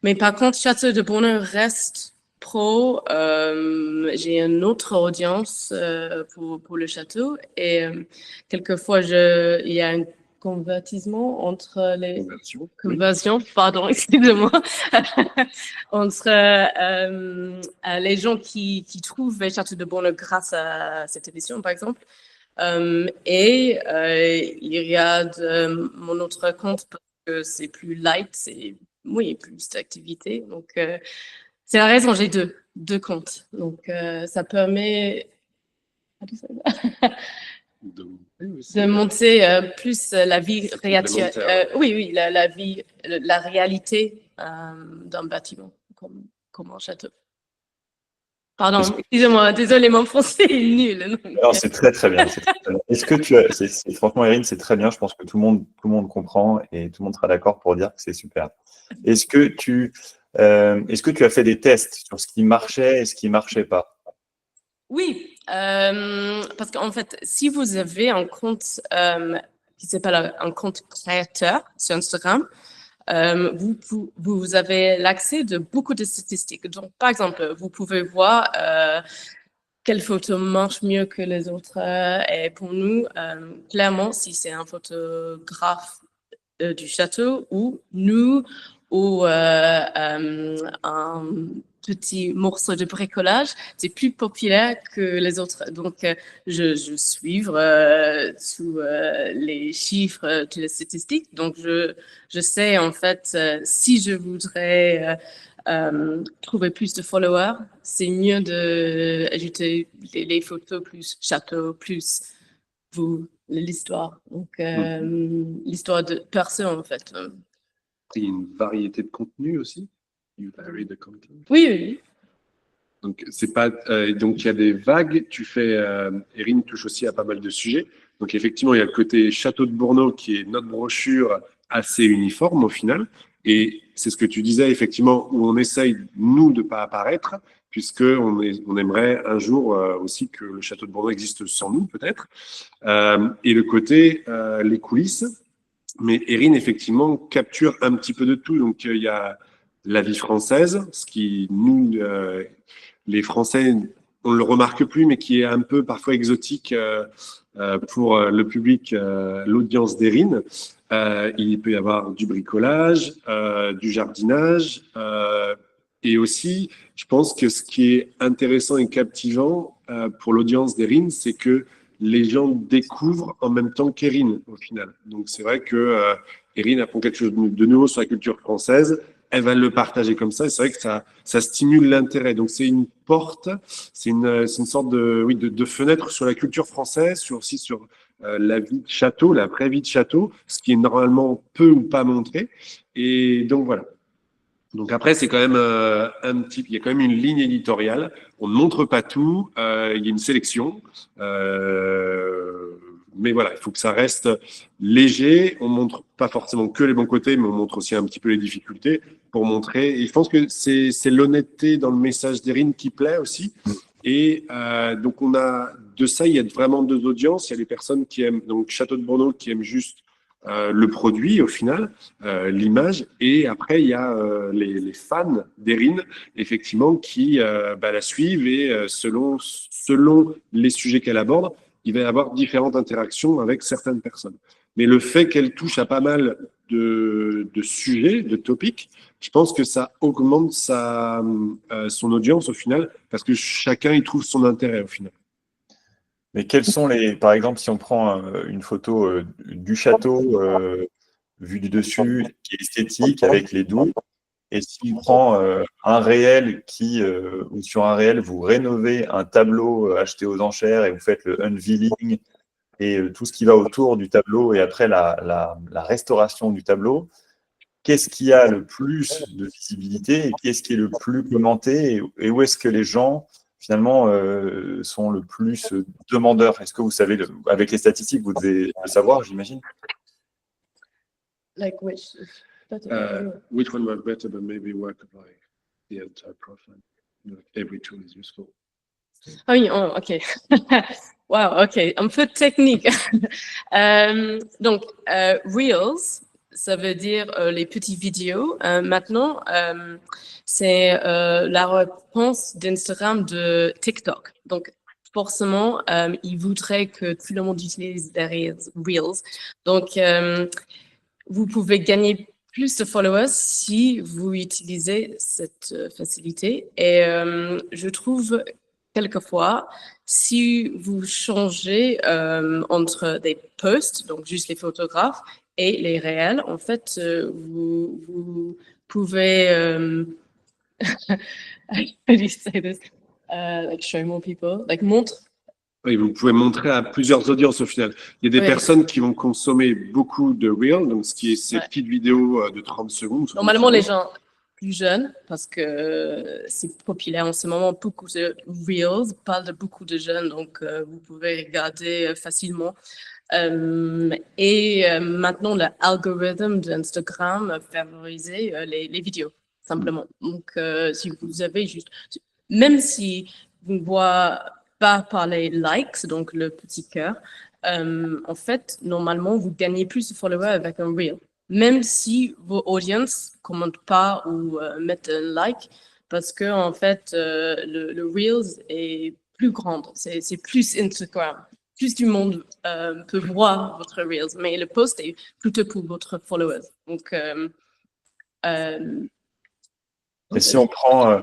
Mais par contre, Château de Borno reste pro. J'ai une autre audience pour le château et quelquefois, il y a un convertissement entre les conversions, pardon, excusez-moi, entre les gens qui trouvent le château de Borno grâce à cette édition, par exemple. Et il y a mon autre compte parce que c'est plus light, c'est plus d'activité. Donc, c'est la raison, j'ai deux comptes. Donc, ça permet de monter plus la vie réelle. Oui, la vie, la réalité d'un bâtiment comme un château. Pardon, excusez-moi, désolé, mon français est nul. Alors, c'est très, très bien. Est-ce que franchement, Erin, c'est très bien. Je pense que tout le monde comprend et tout le monde sera d'accord pour dire que c'est super. Est-ce que tu as fait des tests sur ce qui marchait et ce qui ne marchait pas? Oui, parce qu'en fait, si vous avez un compte qui s'appelle un compte créateur sur Instagram, vous avez l'accès de beaucoup de statistiques. Donc, par exemple, vous pouvez voir quelle photo marche mieux que les autres. Et pour nous, clairement, si c'est un photographe du château ou nous ou un petit morceau de bricolage, c'est plus populaire que les autres. Donc, je suis sous les chiffres de les statistiques. Donc, je sais en fait si je voudrais trouver plus de followers, c'est mieux d'ajouter les photos plus château, plus l'histoire. Donc, l'histoire de personne, en fait. Il y a une variété de contenu aussi. You vary the content. Oui. Donc, c'est pas, donc il y a des vagues. Erin touche aussi à pas mal de sujets. Donc, effectivement, il y a le côté Château de Bourneau qui est notre brochure assez uniforme au final. Et c'est ce que tu disais, effectivement, où on essaye, nous, de pas apparaître, puisqu'on aimerait un jour aussi que le Château de Bourneau existe sans nous, peut-être. Et le côté, les coulisses. Mais Erin, effectivement, capture un petit peu de tout. Donc, il y a la vie française, ce qui, nous, les Français, on ne le remarque plus, mais qui est un peu parfois exotique pour le public, l'audience d'Erin. Il peut y avoir du bricolage, du jardinage, et aussi, je pense que ce qui est intéressant et captivant pour l'audience d'Erin, c'est que les gens découvrent en même temps qu'Erin, au final. Donc, c'est vrai que Erin apprend quelque chose de nouveau sur la culture française. Elle va le partager comme ça. Et c'est vrai que ça stimule l'intérêt. Donc, c'est une porte, c'est une sorte de fenêtre sur la culture française, aussi sur la vie de château, la vraie vie de château, ce qui est normalement peu ou pas montré. Et donc, voilà. Donc après, c'est quand même il y a quand même une ligne éditoriale. On ne montre pas tout, il y a une sélection, mais voilà, il faut que ça reste léger. On montre pas forcément que les bons côtés, mais on montre aussi un petit peu les difficultés pour montrer. Et je pense que c'est l'honnêteté dans le message d'Erin qui plaît aussi. Et donc on a de ça, il y a vraiment deux audiences. Il y a les personnes qui aiment donc Château de Bourneau qui aiment juste le produit au final, l'image, et après il y a les fans d'Erin effectivement qui la suivent et selon les sujets qu'elle aborde, il va y avoir différentes interactions avec certaines personnes. Mais le fait qu'elle touche à pas mal de sujets, de topics, je pense que ça augmente son audience au final, parce que chacun y trouve son intérêt au final. Mais quels sont par exemple, si on prend une photo du château vue du dessus, qui est esthétique, avec les douves, et si on prend un réel ou sur un réel, vous rénovez un tableau acheté aux enchères et vous faites le unveiling et tout ce qui va autour du tableau et après la restauration du tableau, qu'est-ce qui a le plus de visibilité et qu'est-ce qui est le plus commenté et où est-ce que les gens finalement sont le plus demandeurs? Est-ce que vous savez, avec les statistiques, vous devez le savoir, j'imagine? Like which Which one worked better, but maybe work like the entire profile. Every tool is useful. Ah oui, ok. Wow, ok, un peu technique. Donc, Reels, ça veut dire les petites vidéos. Maintenant, c'est la réponse d'Instagram de TikTok. Donc, forcément, ils voudraient que tout le monde utilise les Reels. Donc, vous pouvez gagner plus de followers si vous utilisez cette facilité. Et je trouve quelquefois, si vous changez entre des posts, donc juste les photographes, et les réels, en fait, vous pouvez, how do you say this? Like show more people, like montre. Oui, vous pouvez montrer à plusieurs audiences au final. Il y a des personnes qui vont consommer beaucoup de Reels, donc ce qui est ces petites vidéos de 30 secondes. Normalement, les gens plus jeunes, parce que c'est populaire en ce moment, beaucoup de Reels parlent de beaucoup de jeunes, donc vous pouvez regarder facilement. Et maintenant, l'algorithme d'Instagram favorise les vidéos, simplement. Donc, si vous avez juste... Même si vous ne voyez pas par les likes, donc le petit cœur, en fait, normalement, vous gagnez plus de followers avec un Reel. Même si vos audiences ne commentent pas ou mettent un like, parce que en fait, le Reels est plus grand, c'est plus Instagram. Plus du monde peut voir votre Reels, mais le post est plutôt pour votre followers. Donc, et si on prend,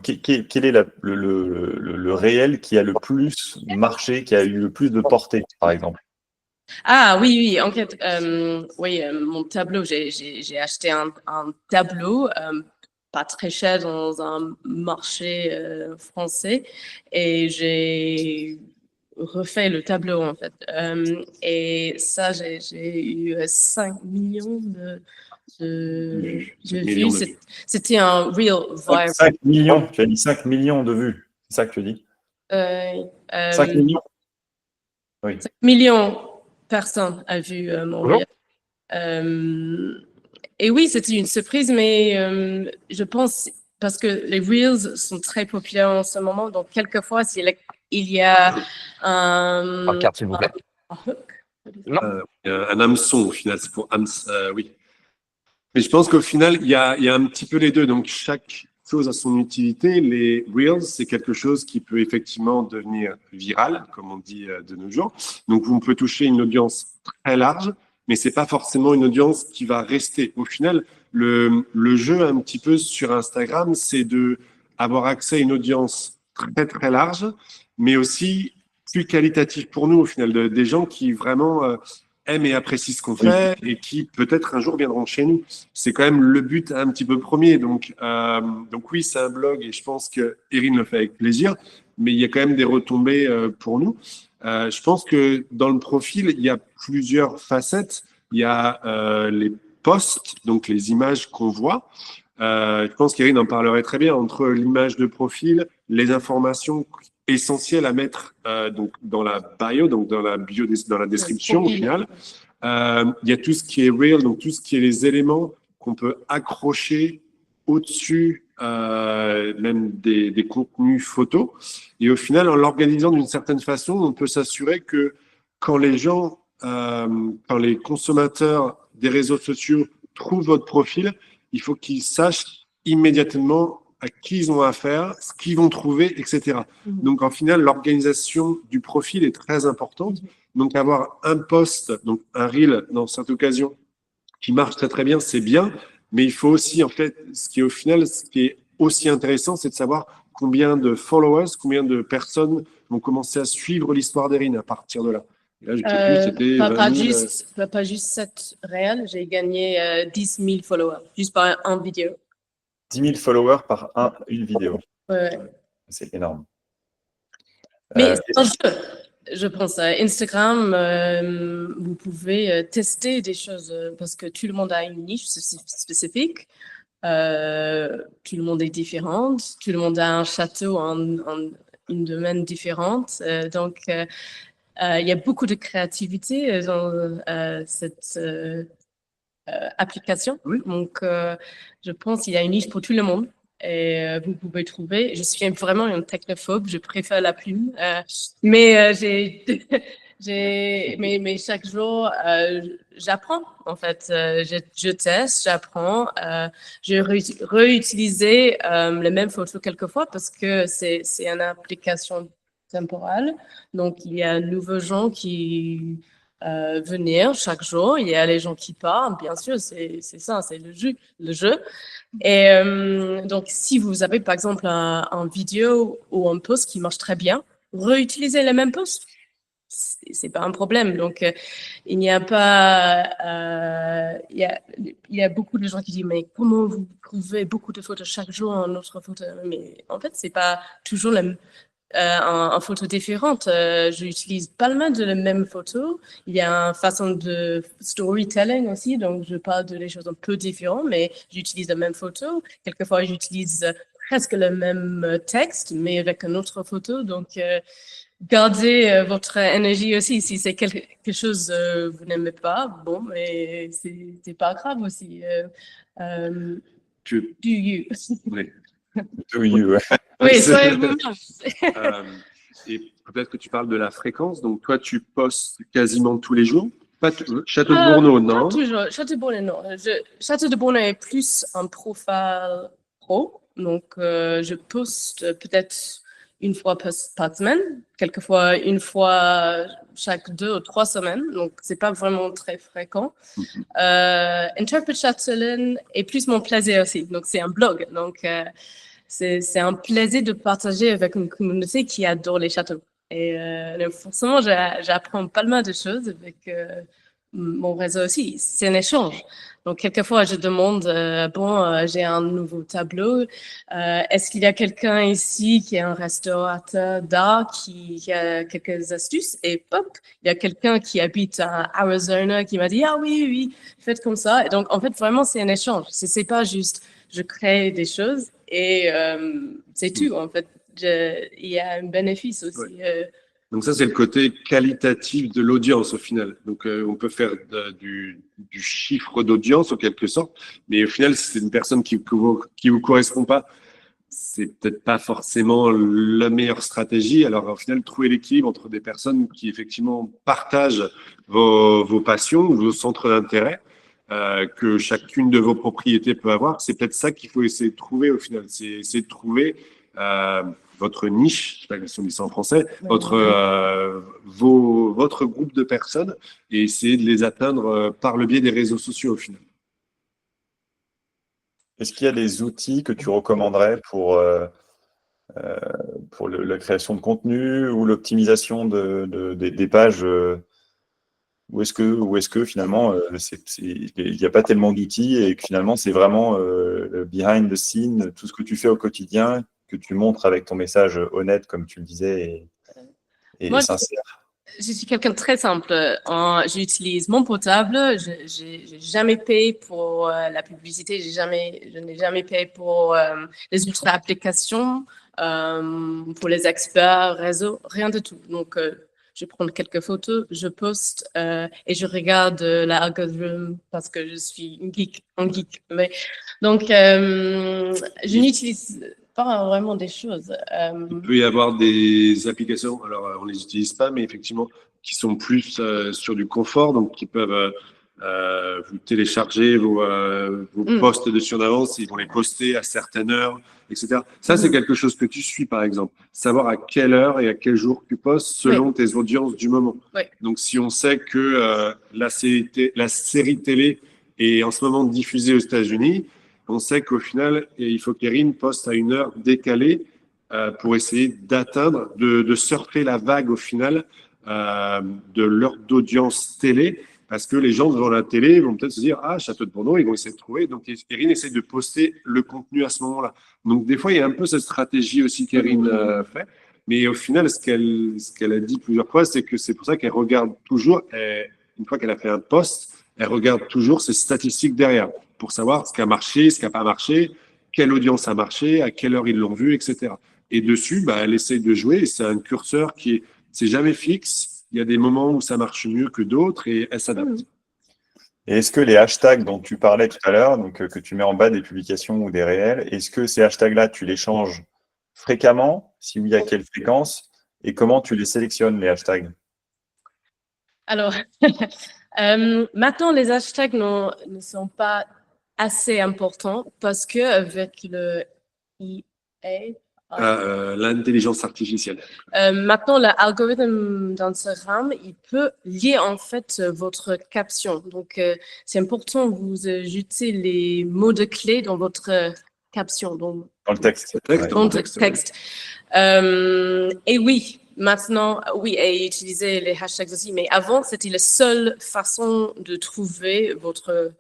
quel est le réel qui a le plus marché, qui a eu le plus de portée, par exemple? Ah oui, en fait, oui, mon tableau, j'ai acheté un tableau pas très cher dans un marché français et j'ai refait le tableau en fait. Et ça, j'ai eu 5 millions J'ai Millions vu, de vues. c'était un real viral. 5 millions, tu as dit 5 millions de vues. C'est ça que tu dis? 5 millions? Oui. 5 millions de personnes ont vu mon reel. Et oui, c'était une surprise, mais je pense, parce que les Reels sont très populaires en ce moment, donc quelquefois, il y a un carte, s'il vous plaît. hook. Un hameçon, au final, c'est pour oui. Mais je pense qu'au final, il y a un petit peu les deux. Donc, chaque chose a son utilité. Les Reels, c'est quelque chose qui peut effectivement devenir viral, comme on dit de nos jours. Donc, on peut toucher une audience très large, mais c'est pas forcément une audience qui va rester. Au final, le jeu un petit peu sur Instagram, c'est de avoir accès à une audience très, très large, mais aussi plus qualitative pour nous, au final, des gens qui vraiment aiment et apprécient ce qu'on fait et qui peut-être un jour viendront chez nous. C'est quand même le but un petit peu premier. Donc oui, c'est un blog et je pense que Erin le fait avec plaisir, mais il y a quand même des retombées pour nous. Je pense que dans le profil, il y a plusieurs facettes. Il y a les posts, donc les images qu'on voit. Je pense qu'Erin en parlerait très bien entre l'image de profil, les informations essentielles à mettre donc dans la bio, donc dans la description au final. Il y a tout ce qui est real, donc tout ce qui est les éléments qu'on peut accrocher au-dessus même des contenus photos. Et au final, en l'organisant d'une certaine façon, on peut s'assurer que quand les gens, quand les consommateurs des réseaux sociaux trouvent votre profil, il faut qu'ils sachent immédiatement à qui ils ont affaire, ce qu'ils vont trouver, etc. Donc, en final, l'organisation du profil est très importante. Donc, avoir un post, donc un reel dans cette occasion qui marche très, très bien, c'est bien. Mais il faut aussi, en fait, ce qui est aussi intéressant, c'est de savoir combien de followers, combien de personnes vont commencer à suivre l'histoire d'Erin à partir de là. Et là, je sais plus, c'était 20 000, pas juste 7 réels, j'ai gagné 10 000 followers, juste par une vidéo. 10 000 followers par une vidéo. Ouais. C'est énorme. Mais c'est un jeu, je pense. Instagram, vous pouvez tester des choses parce que tout le monde a une niche spécifique. Tout le monde est différent. Tout le monde a un château en une domaine différente. Donc, il y a beaucoup de créativité dans cette application. Oui. Donc, je pense qu'il y a une niche pour tout le monde. Et vous pouvez trouver. Je suis vraiment une technophobe. Je préfère la plume. Mais mais chaque jour, j'apprends. En fait, je teste, j'apprends. Je réutilisé les mêmes photos quelquefois parce que c'est une application temporelle. Donc, il y a de nouveaux gens qui venir chaque jour. Il y a les gens qui partent, bien sûr, c'est ça, c'est le jeu. Et donc, si vous avez par exemple un vidéo ou un post qui marche très bien, réutilisez le même post. C'est pas un problème. Donc, il n'y a pas, il y a beaucoup de gens qui disent mais comment vous trouvez beaucoup de photos chaque jour en autre photo? Mais en fait, c'est pas toujours en photo différente. J'utilise pas mal de la même photo. Il y a une façon de storytelling aussi, donc je parle de les choses un peu différentes, mais j'utilise la même photo. Quelquefois, j'utilise presque le même texte, mais avec une autre photo. Donc, gardez votre énergie aussi. Si c'est quelque chose que vous n'aimez pas, bon, mais c'est pas grave aussi. Do you? Oui. Do you, ouais. Oui, soyez vous-même. Et peut-être que tu parles de la fréquence. Donc, toi, tu postes quasiment tous les jours. Pas Château de Bourneau, non? Pas toujours. Château de Bourneau, non. Château de Bourneau est plus un profil pro. Donc, je poste peut-être une fois par semaine, quelquefois une fois chaque 2 ou 3 semaines. Donc, c'est pas vraiment très fréquent. Interpret Châtelaine est plus mon plaisir aussi. Donc, c'est un blog. Donc, c'est un plaisir de partager avec une communauté qui adore les châteaux. Et forcément, j'apprends pas mal de choses avec mon réseau aussi. C'est un échange. Donc, quelquefois, je demande, j'ai un nouveau tableau. Est-ce qu'il y a quelqu'un ici qui est un restaurateur d'art qui a quelques astuces? Et hop, il y a quelqu'un qui habite à Arizona qui m'a dit, ah oui, oui, faites comme ça. Et donc, en fait, vraiment, c'est un échange. C'est pas juste, je crée des choses et c'est tout, en fait. Il y a un bénéfice aussi. Donc ça, c'est le côté qualitatif de l'audience au final. Donc on peut faire du chiffre d'audience en quelque sorte, mais au final, si c'est une personne qui vous correspond pas, c'est peut-être pas forcément la meilleure stratégie. Alors au final, trouver l'équilibre entre des personnes qui effectivement partagent vos passions, vos centres d'intérêt, que chacune de vos propriétés peut avoir, c'est peut-être ça qu'il faut essayer de trouver au final. C'est essayer de trouver votre niche, je sais pas si on dit ça en français, votre groupe de personnes et essayer de les atteindre par le biais des réseaux sociaux au final. Est-ce qu'il y a des outils que tu recommanderais pour la création de contenu ou l'optimisation des pages ou est-ce que finalement, il n'y a pas tellement d'outils et que finalement, c'est vraiment le behind the scene, tout ce que tu fais au quotidien, que tu montres avec ton message honnête, comme tu le disais, et sincère. Je suis quelqu'un de très simple. J'utilise mon portable. Je n'ai jamais payé pour la publicité. Je n'ai jamais payé pour les autres applications, pour les experts, réseau, rien de tout. Donc, je prends quelques photos, je poste et je regarde l'algorithme parce que je suis un geek. Mais, donc, je n'utilise pas vraiment des choses. Il peut y avoir des applications, alors on ne les utilise pas, mais effectivement, qui sont plus sur du confort, donc qui peuvent vous télécharger vos posts dessus en avance, ils vont les poster à certaines heures, etc. Ça, c'est quelque chose que tu suis, par exemple. Savoir à quelle heure et à quel jour tu postes selon tes audiences du moment. Donc, si on sait que la série télé est en ce moment diffusée aux États-Unis, on sait qu'au final, il faut qu'Erin poste à une heure décalée pour essayer d'atteindre, de surfer la vague au final de l'heure d'audience télé, parce que les gens devant la télé vont peut-être se dire « Ah, Château de Bourneau, ils vont essayer de trouver. » Donc, Erin essaie de poster le contenu à ce moment-là. Donc, des fois, il y a un peu cette stratégie aussi qu'Erin fait. Mais au final, ce qu'elle a dit plusieurs fois, c'est que c'est pour ça qu'elle regarde toujours, une fois qu'elle a fait un post, elle regarde toujours ses statistiques derrière pour savoir ce qui a marché, ce qui n'a pas marché, quelle audience a marché, à quelle heure ils l'ont vu, etc. Et dessus, elle essaye de jouer. C'est un curseur c'est jamais fixe. Il y a des moments où ça marche mieux que d'autres et elle s'adapte. Et est-ce que les hashtags dont tu parlais tout à l'heure, donc que tu mets en bas des publications ou des réels, est-ce que ces hashtags-là, tu les changes fréquemment? Si oui, à quelle fréquence? Et comment tu les sélectionnes, les hashtags? Alors, maintenant, les hashtags ne sont pas assez importants parce que avec le IA, l'intelligence artificielle. Maintenant, l'algorithme d'Instagram, il peut lire en fait votre caption. Donc, c'est important que vous ajoutez les mots de clé dans votre caption. Donc, dans le texte. Dans le texte. Et oui, maintenant, oui, et utiliser les hashtags aussi. Mais avant, c'était la seule façon de trouver votre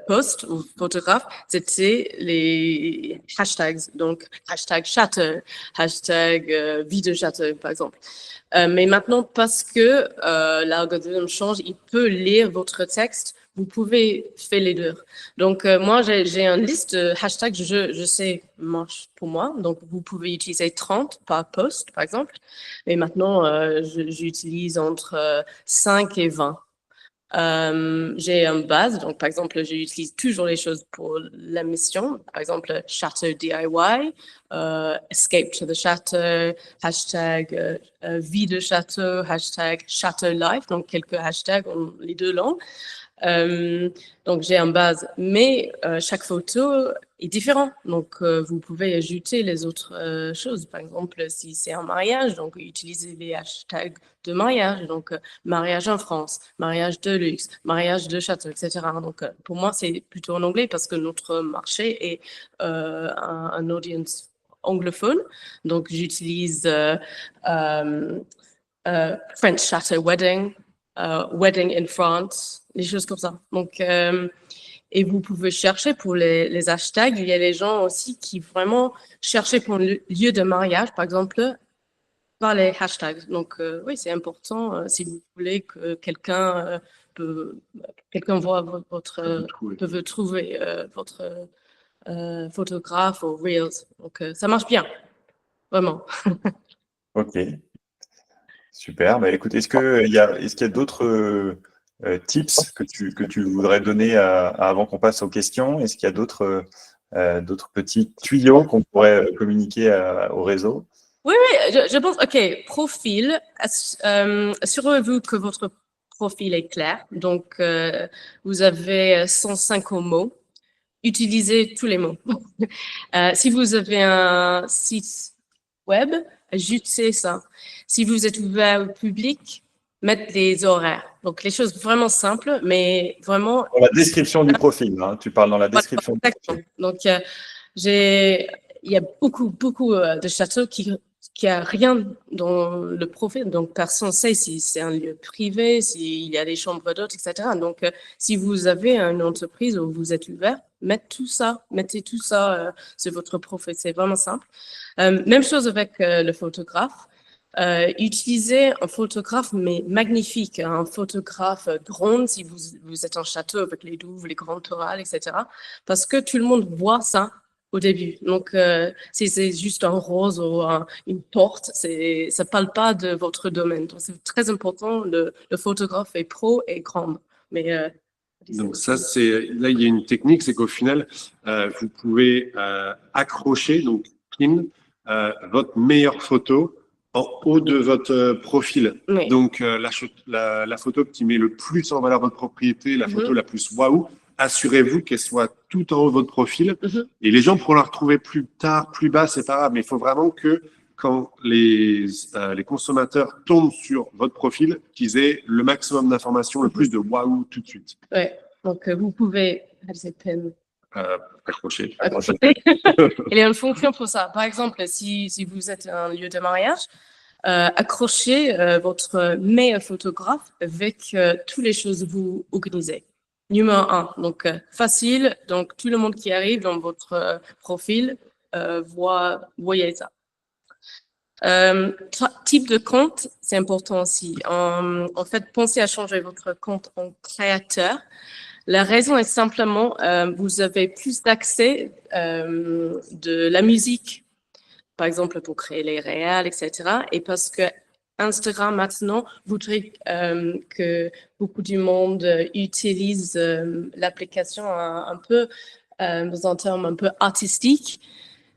post ou photographe, c'était les hashtags. Donc, hashtag château, hashtag vie de château, par exemple. Mais maintenant, parce que l'algorithme change, il peut lire votre texte. Vous pouvez faire les deux. Donc, moi, j'ai une liste de hashtags, je sais, marche pour moi. Donc, vous pouvez utiliser 30 par post, par exemple. Mais maintenant, j'utilise entre 5 et 20. J'ai une base, donc par exemple, j'utilise toujours les choses pour la mission. Par exemple, château DIY, escape to the château, hashtag vie de château, hashtag château life, donc quelques hashtags en les deux langues. Donc j'ai une base, mais chaque photo est différente. Donc vous pouvez ajouter les autres choses. Par exemple, si c'est un mariage, donc utilisez les hashtags de mariage. Donc mariage en France, mariage de luxe, mariage de château, etc. Donc pour moi c'est plutôt en anglais parce que notre marché est un audience anglophone. Donc j'utilise French Chateau Wedding. wedding in France, les choses comme ça. Donc, et vous pouvez chercher pour les hashtags. Il y a des gens aussi qui vraiment cherchent pour le lieu de mariage, par exemple, par les hashtags. Donc, oui, c'est important si vous voulez que quelqu'un voit peut trouver votre photographe ou Reels. Donc, ça marche bien, vraiment. Ok, super. Bah, écoute, est-ce qu'il y a d'autres tips que tu voudrais donner avant qu'on passe aux questions? Est-ce qu'il y a d'autres petits tuyaux qu'on pourrait communiquer au réseau? Oui, je pense, OK, profil, assurez-vous que votre profil est clair. Donc, vous avez 105 mots. Utilisez tous les mots. Si vous avez un site web, ajoutez ça. Si vous êtes ouvert au public, mettez des horaires. Donc, les choses vraiment simples, mais vraiment... Dans la description du profil, hein, tu parles dans la description du profil. Donc, il y a beaucoup de châteaux qui a rien dans le profil. Donc, personne ne sait si c'est un lieu privé, s'il y a des chambres d'hôtes, etc. Donc, si vous avez une entreprise où vous êtes ouvert, mettez tout ça sur votre profil. C'est vraiment simple. Même chose avec le photographe. Utilisez un photographe, mais magnifique, un photographe drone si vous êtes en château avec les douves, les grandes tourelles, etc. Parce que tout le monde voit ça au début. Donc, si c'est juste un rose ou une porte, ça ne parle pas de votre domaine. Donc, c'est très important. Le photographe est pro et grand. Mais, donc ça, là, il y a une technique, c'est qu'au final, vous pouvez accrocher, donc pin, votre meilleure photo en haut de votre profil. Oui. Donc, la photo qui met le plus en valeur votre propriété, la photo la plus waouh, assurez-vous qu'elle soit tout en haut de votre profil. Et les gens pourront la retrouver plus tard, plus bas, c'est pas grave. Mais il faut vraiment que quand les consommateurs tombent sur votre profil, qu'ils aient le maximum d'informations, le plus de waouh tout de suite. Oui, donc vous pouvez accrocher. Il y a une fonction pour ça. Par exemple, si vous êtes un lieu de mariage, accrochez votre meilleur photographe avec toutes les choses que vous organisez. Numéro 1, donc facile, donc tout le monde qui arrive dans votre profil voyez ça. Type de compte, c'est important aussi. En fait, pensez à changer votre compte en créateur. La raison est simplement, vous avez plus d'accès de la musique, par exemple pour créer les réels, etc. Et parce que Instagram maintenant voudrait que beaucoup du monde utilise l'application un peu dans un terme un peu artistique.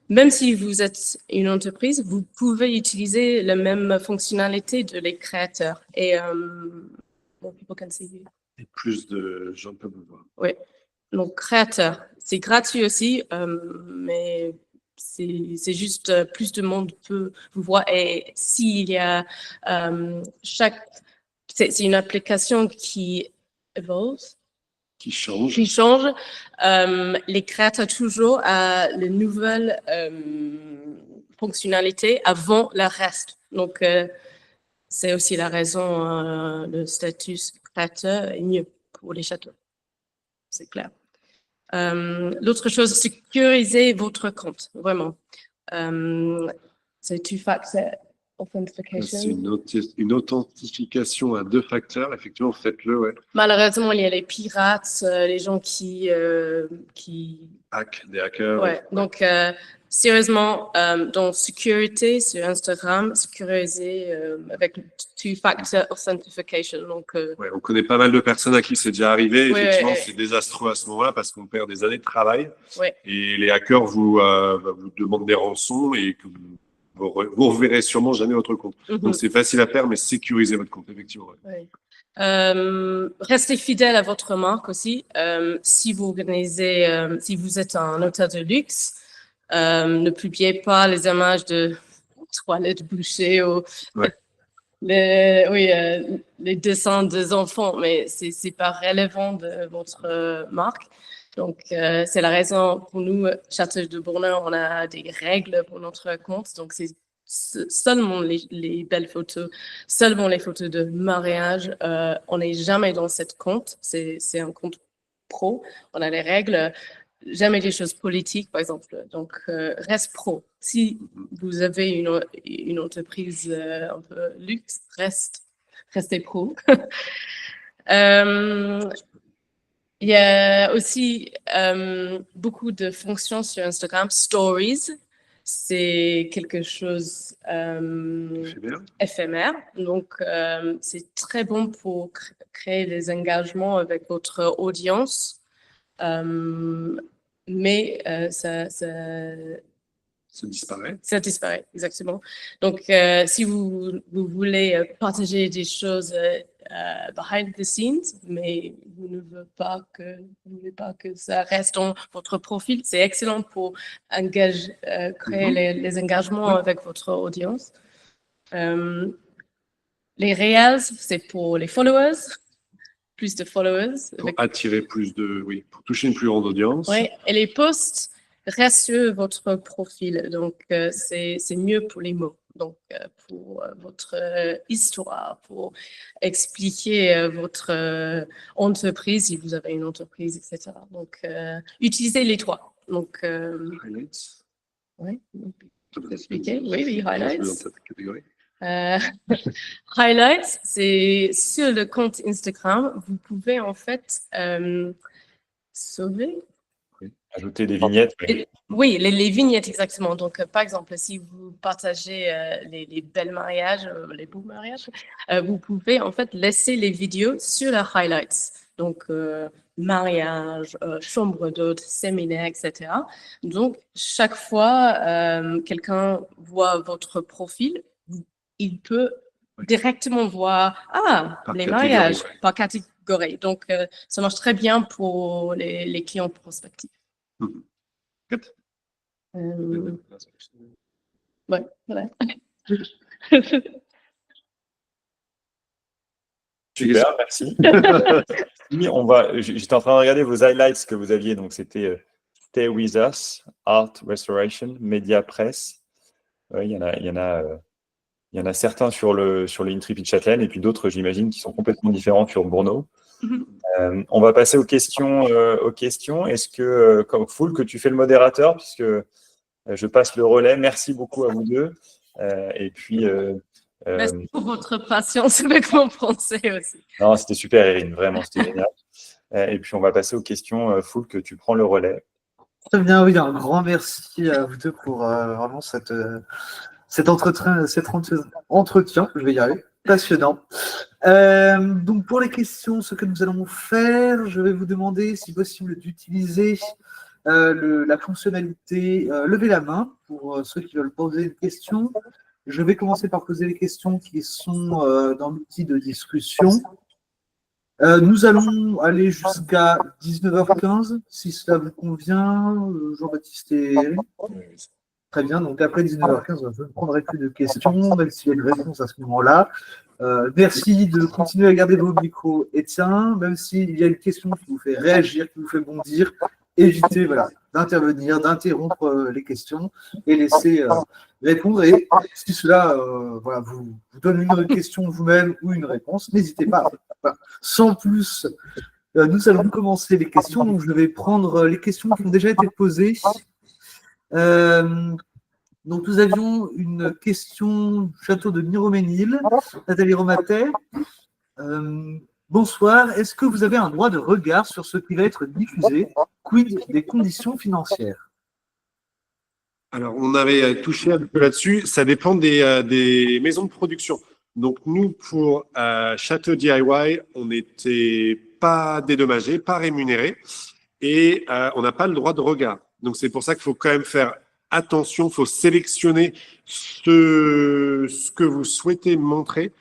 Même si vous êtes une entreprise, vous pouvez utiliser la même fonctionnalité de les créateurs. Et people can see you. Et plus de gens peuvent le voir. Oui, donc créateur, c'est gratuit aussi, mais c'est juste plus de monde peut vous voir. Et s'il y a c'est une application qui évolue, Qui change. Les créateurs toujours les nouvelles fonctionnalités avant le reste. Donc, c'est aussi la raison, le statut créateur est mieux pour les châteaux. C'est clair. L'autre chose, sécuriser votre compte, vraiment. C'est two-factor authentication. C'est une authentification à 2 facteurs. Effectivement, faites-le, ouais. Malheureusement, il y a les pirates, les gens qui des hackers. Ouais. Donc, sérieusement, dans sécurité sur Instagram, sécuriser avec two-factor authentication. Donc, ouais, on connaît pas mal de personnes à qui c'est déjà arrivé. Effectivement, ouais. c'est désastreux à ce moment-là parce qu'on perd des années de travail. Ouais. Et les hackers vous demandent des rançons et que vous reverrez sûrement jamais votre compte. Donc, c'est facile à faire, mais sécurisez votre compte, effectivement. Ouais. Restez fidèle à votre marque aussi. Si vous organisez, si vous êtes un hôtel de luxe, ne publiez pas les images de toilettes bouchées ou les dessins des enfants, mais c'est pas relevant de votre marque. Donc, c'est la raison pour nous, Château de Bourgogne, on a des règles pour notre compte. Donc, c'est seulement les belles photos, seulement les photos de mariage. On n'est jamais dans cette compte. C'est un compte pro. On a les règles. Jamais des choses politiques, par exemple. Donc, reste pro. Si vous avez une entreprise un peu luxe, restez pro. Il y a aussi beaucoup de fonctions sur Instagram. Stories, c'est quelque chose éphémère. Donc, c'est très bon pour créer des engagements avec votre audience. Mais ça disparaît. Ça disparaît, exactement. Donc, si vous voulez partager des choses behind the scenes, mais vous ne voulez pas que ça reste dans votre profil, c'est excellent pour créer les engagements avec votre audience. Les Reels, c'est pour les followers. Plus de followers. Pour attirer pour toucher une plus grande audience. Oui, et les posts restent sur votre profil, donc c'est mieux pour les mots, donc pour votre histoire, pour expliquer votre entreprise, si vous avez une entreprise, etc. Donc, utilisez les trois. Donc, Highlights. Oui, expliquer. Oui, highlights. Catégorie. Highlights, c'est sur le compte Instagram, vous pouvez en fait sauver. Ajouter des vignettes. Oui, les vignettes, exactement. Donc, par exemple, si vous partagez les belles mariages, les beaux mariages, vous pouvez en fait laisser les vidéos sur les highlights. Donc, mariage, chambre d'hôte, séminaire, etc. Donc, chaque fois quelqu'un voit votre profil, il peut directement voir les mariages par catégorie. Donc, ça marche très bien pour les clients prospectifs. Ouais, voilà. Super, merci. J'étais en train de regarder vos highlights que vous aviez. Donc, c'était Stay With Us, Art Restoration, Media Press. Il y en a certains sur le Intrepid Châtelaine et puis d'autres, j'imagine, qui sont complètement différents sur Bourneau. On va passer aux questions. Est-ce que, comme Foul, que tu fais le modérateur, puisque je passe le relais. Merci beaucoup à vous deux. Et puis, merci pour votre patience avec mon français aussi. Non, c'était super, Erin, vraiment, c'était génial. Et puis, on va passer aux questions. Foul, que tu prends le relais. Très bien, oui, un grand merci à vous deux pour vraiment cet entretien, je vais y arriver, passionnant. Donc, pour les questions, ce que nous allons faire, je vais vous demander, si possible, d'utiliser la fonctionnalité lever la main pour ceux qui veulent poser une question. Je vais commencer par poser les questions qui sont dans l'outil de discussion. Nous allons aller jusqu'à 19h15, si cela vous convient, Jean-Baptiste et Eric. Très bien, donc après 19h15, je ne prendrai plus de questions, même s'il y a une réponse à ce moment-là. Merci de continuer à garder vos micros éteints, même s'il y a une question qui vous fait réagir, qui vous fait bondir, évitez d'intervenir, d'interrompre les questions et laissez répondre. Et si cela vous donne une question vous-même ou une réponse, n'hésitez pas. Sans plus, nous allons commencer les questions. Donc, je vais prendre les questions qui ont déjà été posées. Donc, nous avions une question du château de Miroménil, Nathalie Romater. Bonsoir, est-ce que vous avez un droit de regard sur ce qui va être diffusé? Quid des conditions financières? Alors, on avait touché un peu là-dessus. Ça dépend des maisons de production. Donc, nous, pour Château DIY, on n'était pas dédommagés, pas rémunérés et on n'a pas le droit de regard. Donc, c'est pour ça qu'il faut quand même faire attention, il faut sélectionner ce que vous souhaitez montrer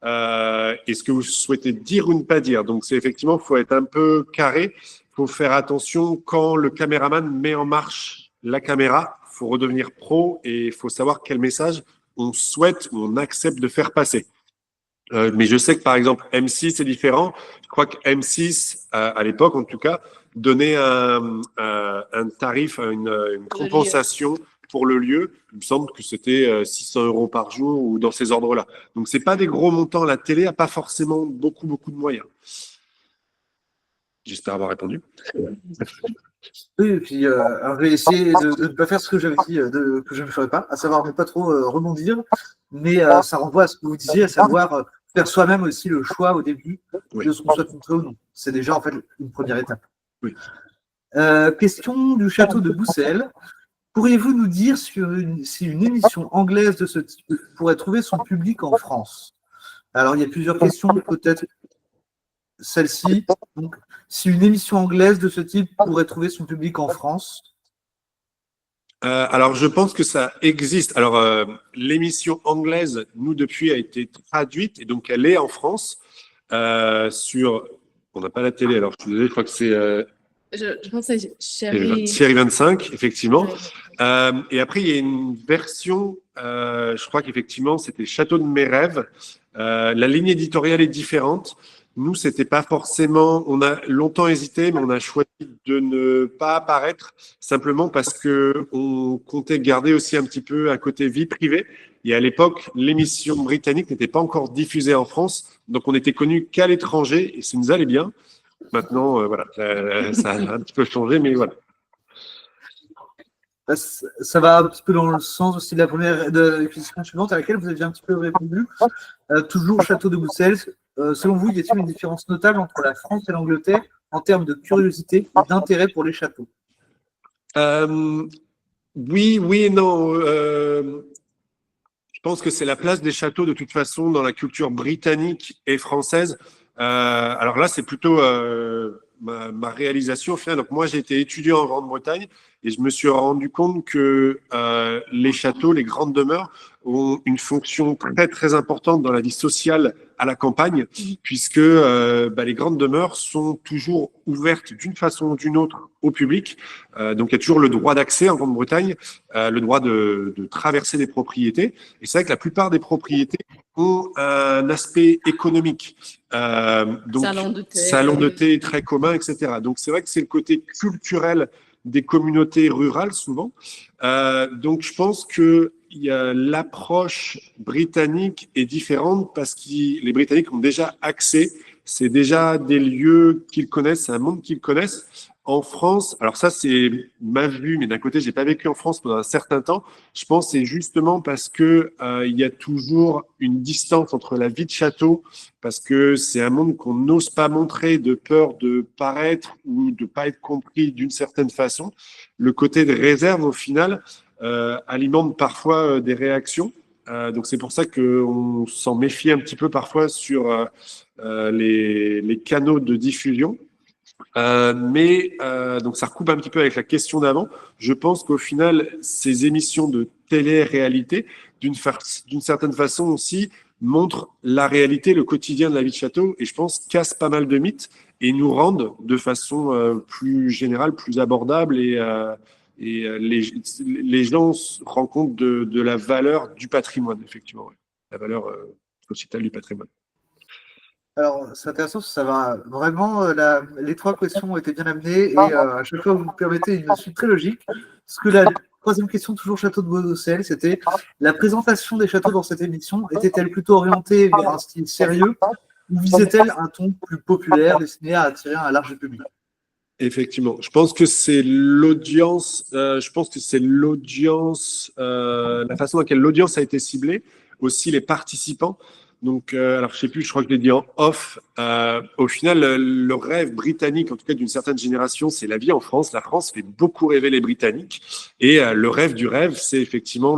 et ce que vous souhaitez dire ou ne pas dire. Donc, c'est effectivement, il faut être un peu carré. Il faut faire attention quand le caméraman met en marche la caméra. Il faut redevenir pro et il faut savoir quel message on souhaite ou on accepte de faire passer. Mais je sais que, par exemple, M6 est différent. Je crois que M6, à l'époque, en tout cas, donnait un tarif, une compensation pour le lieu. Il me semble que c'était 600 € par jour ou dans ces ordres-là. Donc, c'est pas des gros montants. La télé n'a pas forcément beaucoup de moyens. J'espère avoir répondu. Oui, et puis alors, je vais essayer de ne pas faire ce que j'avais dit que je ne ferais pas, à savoir ne pas trop rebondir, mais ça renvoie à ce que vous disiez, à savoir faire soi-même aussi le choix au début Oui. de ce qu'on souhaite montrer ou non. C'est déjà en fait une première étape. Oui. Question du château de Boussel. Pourriez-vous nous dire si une émission anglaise de ce type pourrait trouver son public en France? Alors, il y a plusieurs questions, peut-être celle-ci. Donc, si une émission anglaise de ce type pourrait trouver son public en France? Alors, je pense que ça existe. Alors, l'émission anglaise, nous, depuis, a été traduite et donc elle est en France sur. On n'a pas la télé, alors je suis désolé, je crois que c'est Je pense que c'est Chérie. Série 25, effectivement. Et après, il y a une version, je crois qu'effectivement, c'était Château de mes rêves. La ligne éditoriale est différente. Nous, c'était pas forcément. On a longtemps hésité, mais on a choisi de ne pas apparaître simplement parce que on comptait garder aussi un petit peu un côté vie privée. Et à l'époque, l'émission britannique n'était pas encore diffusée en France, donc on n'était connu qu'à l'étranger et ça nous allait bien. Maintenant, voilà, ça a un petit peu changé, mais voilà. Ça va un petit peu dans le sens aussi de la première question suivante à laquelle vous aviez un petit peu répondu. Toujours Château de Boussel. Selon vous, y a-t-il une différence notable entre la France et l'Angleterre en termes de curiosité et d'intérêt pour les châteaux? Oui et non. Je pense que c'est la place des châteaux de toute façon dans la culture britannique et française. Alors là, c'est plutôt ma réalisation au final. Donc moi, j'ai été étudiant en Grande-Bretagne et je me suis rendu compte que les châteaux, les grandes demeures, ont une fonction très importante dans la vie sociale à la campagne, puisque les grandes demeures sont toujours ouvertes d'une façon ou d'une autre au public. Donc il y a toujours le droit d'accès en Grande-Bretagne, le droit de traverser des propriétés. Et c'est vrai que la plupart des propriétés ont un aspect économique. Donc salon de thé très commun, etc. Donc c'est vrai que c'est le côté culturel des communautés rurales souvent. Donc je pense que l'approche britannique est différente parce que les Britanniques ont déjà accès, c'est déjà des lieux qu'ils connaissent, c'est un monde qu'ils connaissent. En France, alors ça c'est ma vue, mais d'un côté j'ai pas vécu en France pendant un certain temps. Je pense que c'est justement parce que il y a toujours une distance entre la vie de château, parce que c'est un monde qu'on n'ose pas montrer de peur de paraître ou de pas être compris d'une certaine façon. Le côté de réserve au final alimente parfois des réactions. Donc c'est pour ça qu'on s'en méfie un petit peu parfois sur les canaux de diffusion. Donc ça recoupe un petit peu avec la question d'avant. Je pense qu'au final, ces émissions de télé-réalité, d'une certaine façon aussi, montrent la réalité, le quotidien de la vie de château, et je pense cassent pas mal de mythes et nous rendent de façon plus générale, plus abordable, et les gens se rendent compte de la valeur du patrimoine, effectivement, ouais. La valeur sociétale du patrimoine. Alors, c'est intéressant, ça va vraiment. Les trois questions ont été bien amenées et à chaque fois, vous me permettez une suite très logique. Parce que la troisième question, toujours Château de Boussel, c'était la présentation des châteaux dans cette émission était-elle plutôt orientée vers un style sérieux ou visait-elle un ton plus populaire destiné à attirer un large public? Effectivement, je pense que c'est l'audience. La façon dans laquelle l'audience a été ciblée, aussi les participants. Donc, alors je sais plus, je crois que je l'ai dit en off. Au final, le rêve britannique, en tout cas d'une certaine génération, c'est la vie en France. La France fait beaucoup rêver les Britanniques, et le rêve du rêve, c'est effectivement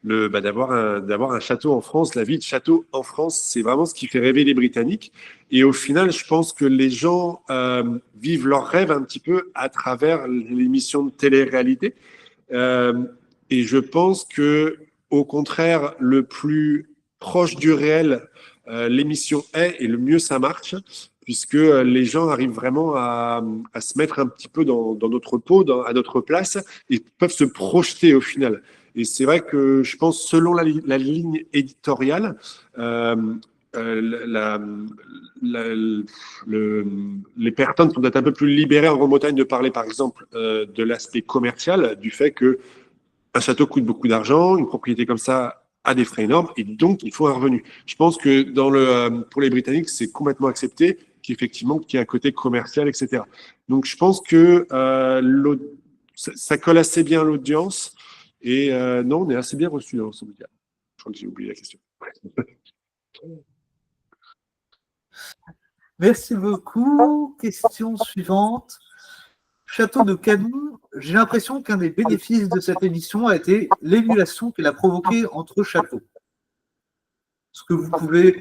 d'avoir un château en France. La vie de château en France, c'est vraiment ce qui fait rêver les Britanniques. Et au final, je pense que les gens vivent leurs rêves un petit peu à travers l'émission de télé-réalité. Et je pense que, au contraire, le plus proche du réel l'émission est, et le mieux ça marche, puisque les gens arrivent vraiment à se mettre un petit peu dans notre peau, à notre place, et peuvent se projeter au final. Et c'est vrai que je pense, selon la ligne éditoriale, les personnes sont peut-être un peu plus libérées en Grande-Bretagne de parler, par exemple, de l'aspect commercial, du fait que un château coûte beaucoup d'argent, une propriété comme ça a des frais énormes, et donc il faut un revenu. Je pense que pour les Britanniques, c'est complètement accepté qu'effectivement, qu'il y a un côté commercial, etc. Donc je pense que ça colle assez bien à l'audience, et non, on est assez bien reçu dans ce média. Je crois que j'ai oublié la question. Merci beaucoup. Question suivante. Château de Cadoux, j'ai l'impression qu'un des bénéfices de cette émission a été l'émulation qu'elle a provoquée entre châteaux. Est-ce que vous pouvez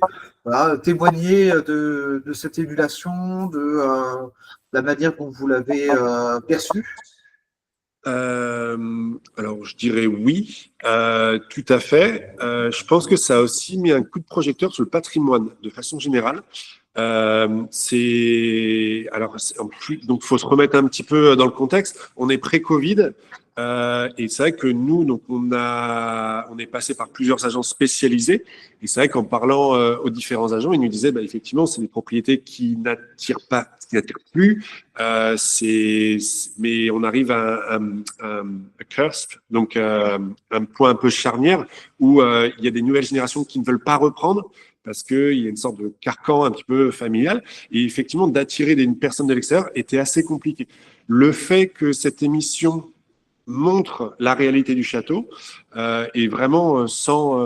témoigner de cette émulation, de la manière dont vous l'avez perçue? Alors, je dirais oui, tout à fait. Je pense que ça a aussi mis un coup de projecteur sur le patrimoine de façon générale. Donc, faut se remettre un petit peu dans le contexte. On est pré-Covid, et c'est vrai que nous, donc, on est passé par plusieurs agences spécialisées. Et c'est vrai qu'en parlant aux différents agents, ils nous disaient, effectivement, c'est des propriétés qui n'attirent plus. Mais on arrive à un cusp, donc un point un peu charnière où il y a des nouvelles générations qui ne veulent pas reprendre parce qu'il y a une sorte de carcan un petit peu familial. Et effectivement, d'attirer des personnes de l'extérieur était assez compliqué. Le fait que cette émission montre la réalité du château et vraiment sans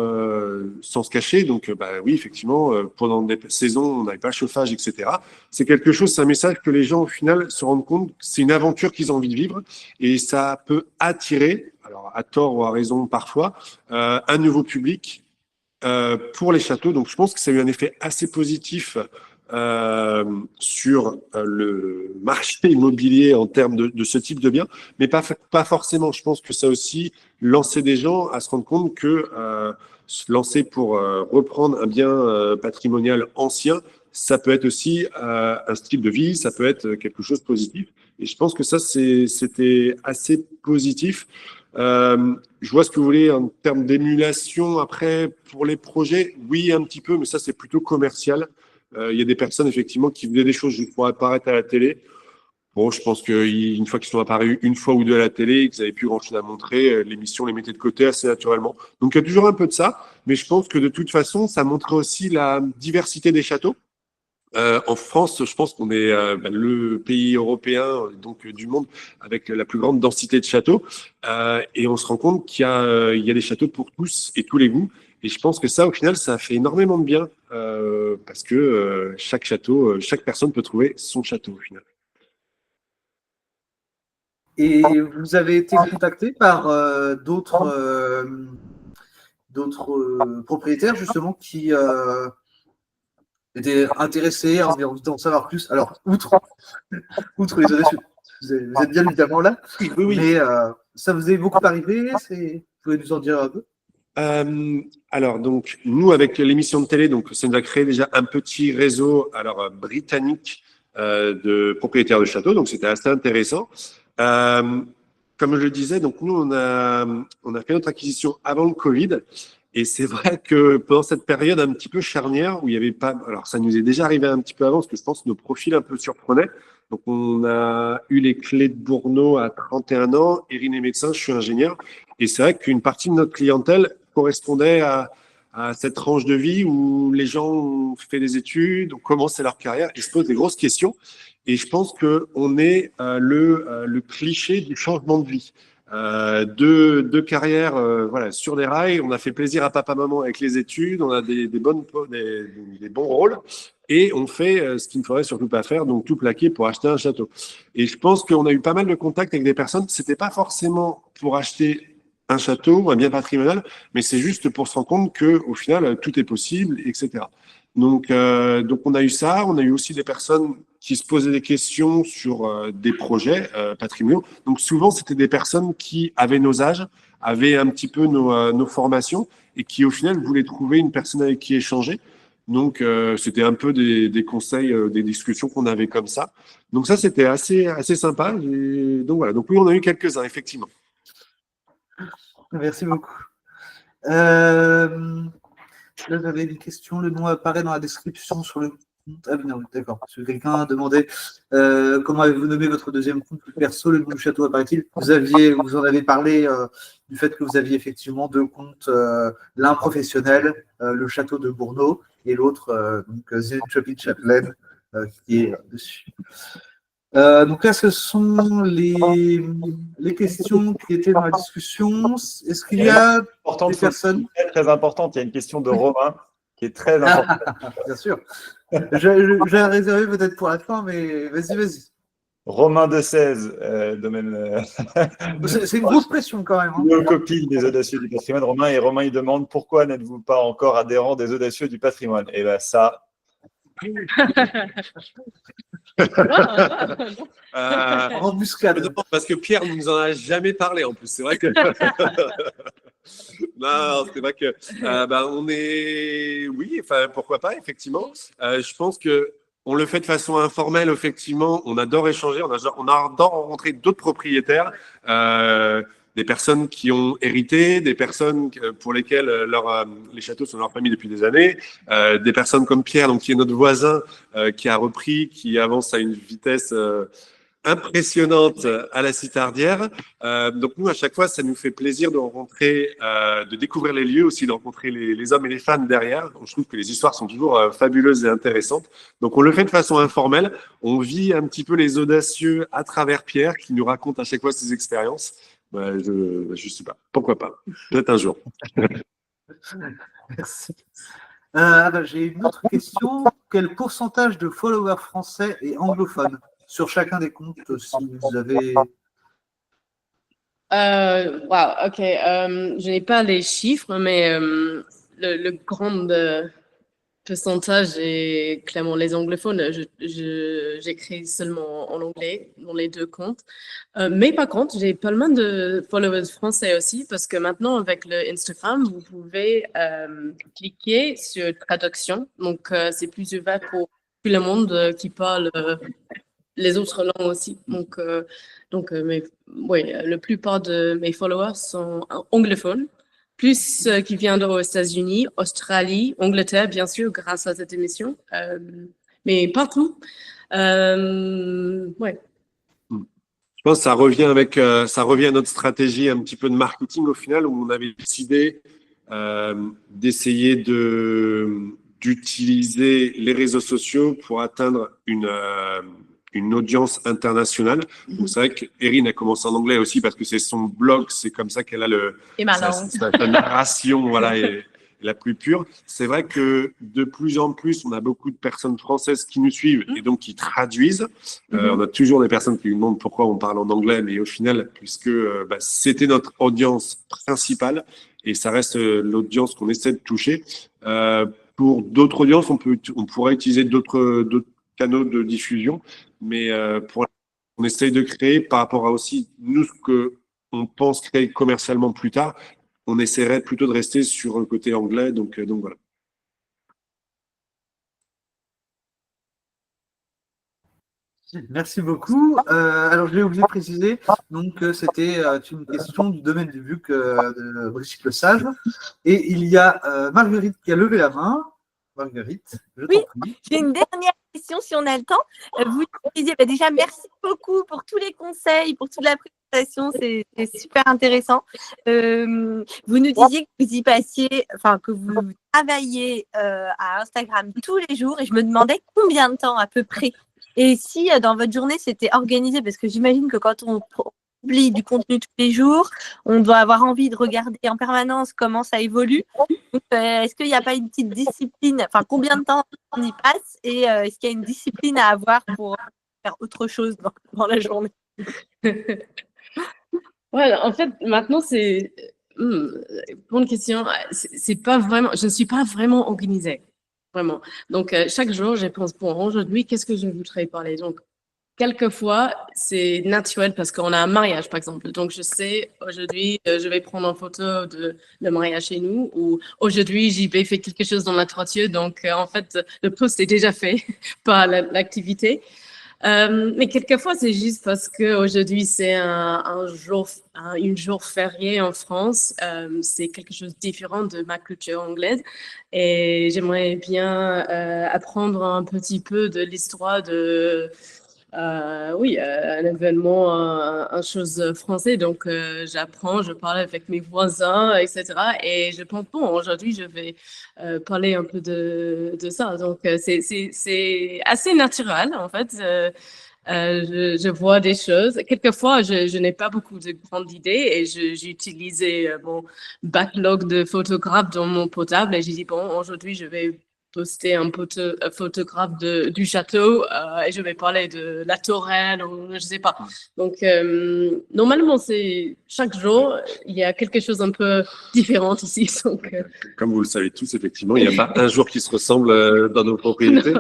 se cacher. Donc, oui, effectivement, pendant des saisons, on n'avait pas le chauffage, etc. C'est quelque chose, c'est un message que les gens, au final, se rendent compte que c'est une aventure qu'ils ont envie de vivre et ça peut attirer, alors à tort ou à raison parfois, un nouveau public pour les châteaux. Donc, je pense que ça a eu un effet assez positif sur le marché immobilier en termes de ce type de bien, mais pas forcément. Je pense que ça a aussi lancé des gens à se rendre compte que se lancer pour reprendre un bien patrimonial ancien, ça peut être aussi un style de vie, ça peut être quelque chose de positif. Et je pense que ça, c'était assez positif. Je vois ce que vous voulez en termes d'émulation après pour les projets. Oui, un petit peu, mais ça, c'est plutôt commercial. Il y a des personnes, effectivement, qui faisaient des choses juste pour apparaître à la télé. Bon, je pense qu'une fois qu'ils sont apparus une fois ou deux à la télé et qu'ils n'avaient plus grand-chose à montrer, l'émission les mettait de côté assez naturellement. Donc, il y a toujours un peu de ça. Mais je pense que de toute façon, ça montrait aussi la diversité des châteaux. En France, je pense qu'on est le pays européen, donc du monde, avec la plus grande densité de châteaux. Et on se rend compte il y a des châteaux pour tous et tous les goûts. Et je pense que ça, au final, ça fait énormément de bien parce que chaque château, chaque personne peut trouver son château, au final. Et vous avez été contacté par d'autres propriétaires, justement, qui étaient intéressés, avaient envie d'en savoir plus. Alors, outre les autres, vous êtes bien évidemment là, Oui. Mais ça vous est beaucoup arrivé, vous pouvez nous en dire un peu? Alors, donc, nous, avec l'émission de télé, donc, ça nous a créé déjà un petit réseau britannique de propriétaires de châteaux, donc c'était assez intéressant. Comme je le disais, donc nous, on a fait notre acquisition avant le Covid, et c'est vrai que pendant cette période un petit peu charnière où il y avait pas, alors ça nous est déjà arrivé un petit peu avant, parce que je pense que nos profils un peu surprenaient. Donc, on a eu les clés de Bourneau à 31 ans. Erin est médecin, je suis ingénieur. Et c'est vrai qu'une partie de notre clientèle correspondait à cette tranche de vie où les gens ont fait des études, ont commencé leur carrière et se posent des grosses questions. Et je pense qu'on est le cliché du changement de vie. Deux carrières sur des rails. On a fait plaisir à papa-maman avec les études. On a des bons rôles. Et on fait ce qu'il ne faudrait surtout pas faire, donc tout plaquer pour acheter un château. Et je pense qu'on a eu pas mal de contacts avec des personnes. C'était pas forcément pour acheter un château ou un bien patrimonial, mais c'est juste pour se rendre compte que au final tout est possible, etc. Donc on a eu ça. On a eu aussi des personnes qui se posaient des questions sur des projets patrimoniaux. Donc souvent c'était des personnes qui avaient nos âges, avaient un petit peu nos formations et qui au final voulaient trouver une personne avec qui échanger. Donc, c'était un peu des conseils, des discussions qu'on avait comme ça. Donc, ça, c'était assez sympa. Donc, voilà. Donc, oui, on a eu quelques-uns, effectivement. Merci beaucoup. Là, j'avais une question. Le nom apparaît dans la description sur le compte. Ah, non, d'accord. Parce que quelqu'un a demandé comment avez-vous nommé votre deuxième compte perso, le nom du château apparaît-il? Vous en avez parlé du fait que vous aviez effectivement deux comptes, l'un professionnel, le château de Bourneau, et l'autre, donc The Intrepid Chaplain, qui est dessus. Donc là, ce sont les questions qui étaient dans la discussion. Est-ce qu'il y a des personnes très importante? Il y a une question de Romain qui est très importante. Bien sûr. J'ai réservé peut-être pour la fin, mais vas-y. Romain de 16, domaine. C'est une grosse pression quand même. Nos copines des Audacieux du patrimoine, Romain. Et Romain, il demande pourquoi n'êtes-vous pas encore adhérent des Audacieux du patrimoine? Et bien, ça. Embuscade. Parce que Pierre ne nous en a jamais parlé en plus. C'est vrai que. Non, c'est vrai que on est. Oui, enfin, pourquoi pas, effectivement. Je pense que on le fait de façon informelle, effectivement. On adore échanger, on adore rencontrer d'autres propriétaires, des personnes qui ont hérité, des personnes pour lesquelles les châteaux sont leur famille depuis des années, des personnes comme Pierre, donc, qui est notre voisin, qui a repris, qui avance à une vitesse impressionnante à la Citardière. Donc nous, à chaque fois, ça nous fait plaisir de rencontrer, de découvrir les lieux, aussi de rencontrer les hommes et les fans derrière. Donc, je trouve que les histoires sont toujours fabuleuses et intéressantes. Donc on le fait de façon informelle. On vit un petit peu les audacieux à travers Pierre, qui nous raconte à chaque fois ses expériences. Je sais pas. Pourquoi pas? Peut-être un jour. Merci. J'ai une autre question. Quel pourcentage de followers français et anglophones sur chacun des comptes, si vous avez… Wow, ok. Je n'ai pas les chiffres, mais le grand pourcentage est clairement les anglophones. J'écris seulement en anglais dans les deux comptes. Mais par contre, j'ai pas mal de followers français aussi, parce que maintenant, avec le Instagram, vous pouvez cliquer sur traduction. Donc, c'est plus ouvert pour tout le monde qui parle les autres langues aussi. Donc la plupart de mes followers sont anglophones, plus qui viennent aux États-Unis, Australie, Angleterre, bien sûr, grâce à cette émission, mais partout. Ouais. Je pense que ça revient à notre stratégie un petit peu de marketing au final, où on avait décidé d'essayer d'utiliser les réseaux sociaux pour atteindre une audience internationale. Donc, c'est vrai qu'Erin a commencé en anglais aussi parce que c'est son blog, c'est comme ça qu'elle a sa narration, voilà, est la plus pure. C'est vrai que de plus en plus, on a beaucoup de personnes françaises qui nous suivent et donc qui traduisent. On a toujours des personnes qui nous demandent pourquoi on parle en anglais, mais au final, puisque c'était notre audience principale et ça reste l'audience qu'on essaie de toucher. Pour d'autres audiences, on pourrait utiliser d'autres canaux de diffusion, mais on essaye de créer par rapport à aussi nous ce que on pense créer commercialement plus tard. On essaierait plutôt de rester sur le côté anglais, donc voilà. Merci beaucoup. Alors, j'ai oublié de préciser, donc c'était une question du domaine du BUC de Brigitte Le Sage. Et il y a Marguerite qui a levé la main. Marguerite, je t'en prie. J'ai une dernière question si on a le temps. Vous disiez déjà merci beaucoup pour tous les conseils, pour toute la présentation, c'est super intéressant. Vous nous disiez que vous y passiez, enfin que vous travailliez à Instagram tous les jours et je me demandais combien de temps à peu près. Et si dans votre journée c'était organisé, parce que j'imagine que quand on publie du contenu tous les jours, on doit avoir envie de regarder en permanence comment ça évolue. Donc, est-ce qu'il n'y a pas une petite discipline, enfin combien de temps on y passe et est-ce qu'il y a une discipline à avoir pour faire autre chose dans la journée? Ouais, en fait, maintenant, c'est bonne question. C'est pas vraiment, je ne suis pas vraiment organisée, vraiment. Donc, chaque jour, je pense, bon, aujourd'hui, qu'est-ce que je voudrais parler? Donc, quelquefois, c'est naturel parce qu'on a un mariage, par exemple. Donc, je sais, aujourd'hui, je vais prendre une photo de le mariage chez nous ou aujourd'hui, j'y vais faire quelque chose dans la toiture. Donc, en fait, le post est déjà fait par l'activité. Mais quelquefois, c'est juste parce qu'aujourd'hui, c'est une jour férié en France. C'est quelque chose de différent de ma culture anglaise. Et j'aimerais bien apprendre un petit peu de l'histoire de, un événement, un chose français. Donc, j'apprends, je parle avec mes voisins, etc. Et je pense, bon, aujourd'hui, je vais parler un peu de ça. Donc, c'est assez naturel, en fait. Je vois des choses. Quelquefois, je n'ai pas beaucoup de grandes idées et j'ai utilisé mon backlog de photographes dans mon portable et j'ai dit, bon, aujourd'hui, je vais poster un photographe du château et je vais parler de la tourelle ou je sais pas. Donc, normalement, c'est chaque jour, il y a quelque chose un peu différent ici. Donc, Comme vous le savez tous, effectivement, il n'y a pas un jour qui se ressemble dans nos propriétés.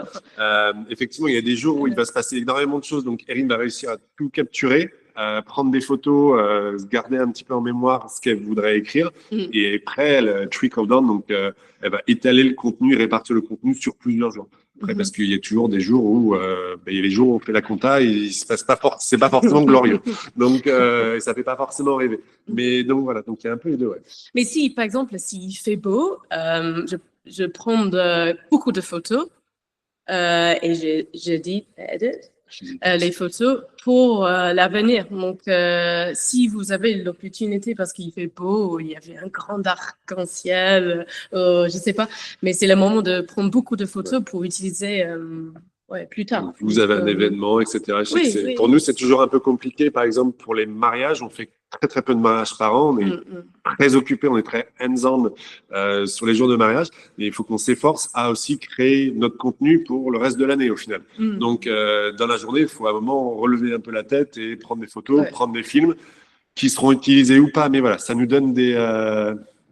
Effectivement, il y a des jours où il va se passer énormément de choses. Donc, Erin va réussir à tout capturer, prendre des photos, garder un petit peu en mémoire ce qu'elle voudrait écrire. Et après, elle trickle down, donc elle va étaler le contenu, répartir le contenu sur plusieurs jours. Après, parce qu'il y a toujours des jours où il y a les jours où on fait la compta et il se passe pas c'est pas forcément glorieux. Donc, ça fait pas forcément rêver. Mais donc voilà, donc il y a un peu les deux. Ouais. Mais si, par exemple, s'il fait beau, je prends beaucoup de photos et je dis les photos pour l'avenir. Donc, si vous avez l'opportunité, parce qu'il fait beau, il y avait un grand arc-en-ciel, je sais pas, mais c'est le moment de prendre beaucoup de photos pour utiliser plus tard. Vous avez un événement, etc. Je sais que Oui. Pour nous, c'est toujours un peu compliqué. Par exemple, pour les mariages, on fait très, très peu de mariages par an. On est très occupé, on est très hands-on sur les jours de mariage. Et il faut qu'on s'efforce à aussi créer notre contenu pour le reste de l'année, au final. Donc, dans la journée, il faut à un moment relever un peu la tête et prendre des photos, prendre des films qui seront utilisés ou pas. Mais voilà, ça nous donne des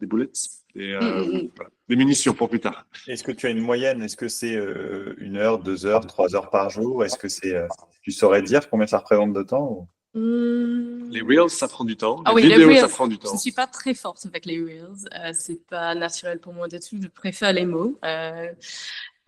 bullets, des munitions pour plus tard. Est-ce que tu as une moyenne? Est-ce que c'est 1 heure, 2 heures, 3 heures par jour? Est-ce que c'est, tu saurais dire combien ça représente de temps? Les Reels, ça prend du temps. Ah les vidéos, ça prend du temps. Je ne suis pas très forte avec les Reels. C'est pas naturel pour moi du tout. Je préfère les mots.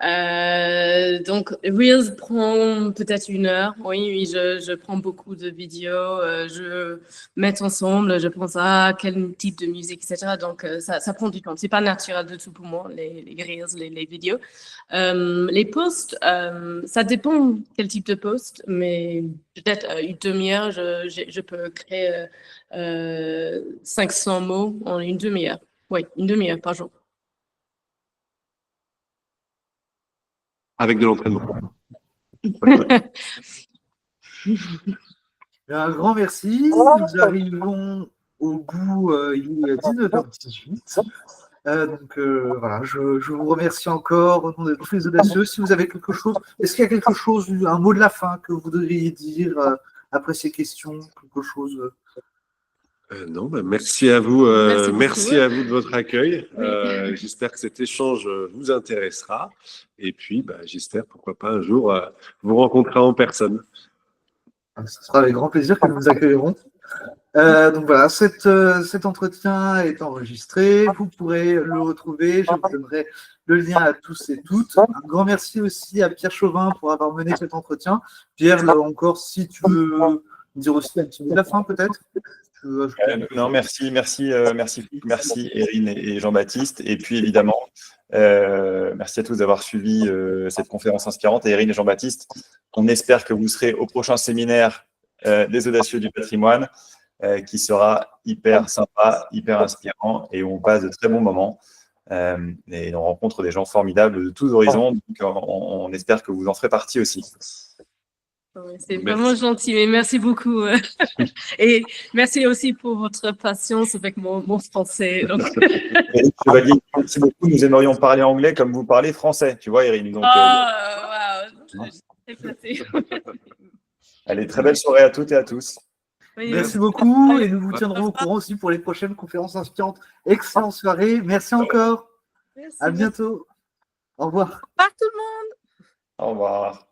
Donc, Reels prend peut-être 1 heure. Oui, je prends beaucoup de vidéos. Je mets ensemble. Je pense à quel type de musique, etc. Donc, ça prend du temps. C'est pas naturel du tout pour moi, les Reels, les vidéos. Les posts, ça dépend quel type de post, mais peut-être une demi-heure, je peux créer 500 mots en une demi-heure. Oui, une demi-heure par jour. Avec de l'entraînement. Un grand merci. Nous arrivons au bout, il est 19h18. Donc voilà, je vous remercie encore au nom de tous les audacieux. Si vous avez quelque chose, est-ce qu'il y a quelque chose, un mot de la fin que vous devriez dire après ces questions, quelque chose Non, merci à vous. Merci à vous de votre accueil. J'espère que cet échange vous intéressera. Et puis, j'espère, pourquoi pas, un jour vous rencontrer en personne. Ce sera avec grand plaisir que nous vous accueillerons. Donc voilà, cet entretien est enregistré. Vous pourrez le retrouver. Je vous donnerai le lien à tous et toutes. Un grand merci aussi à Pierre Chauvin pour avoir mené cet entretien. Pierre, là encore, si tu veux dire aussi un petit mot de la fin, peut-être. Non, merci Erin et Jean-Baptiste. Et puis évidemment, merci à tous d'avoir suivi cette conférence inspirante. Et Erin et Jean-Baptiste, on espère que vous serez au prochain séminaire des audacieux du patrimoine, qui sera hyper sympa, hyper inspirant et où on passe de très bons moments. Et on rencontre des gens formidables de tous horizons. Donc on espère que vous en ferez partie aussi. C'est vraiment gentil, mais merci beaucoup. Et merci aussi pour votre patience avec mon français. Donc... Merci beaucoup. Nous aimerions parler anglais comme vous parlez français, tu vois, Erin. Donc, allez, très belle soirée à toutes et à tous. Oui, merci beaucoup et nous vous tiendrons au courant aussi pour les prochaines conférences inspirantes. Excellente soirée. Merci encore. Merci. À bientôt. Au revoir. Au revoir tout le monde. Au revoir.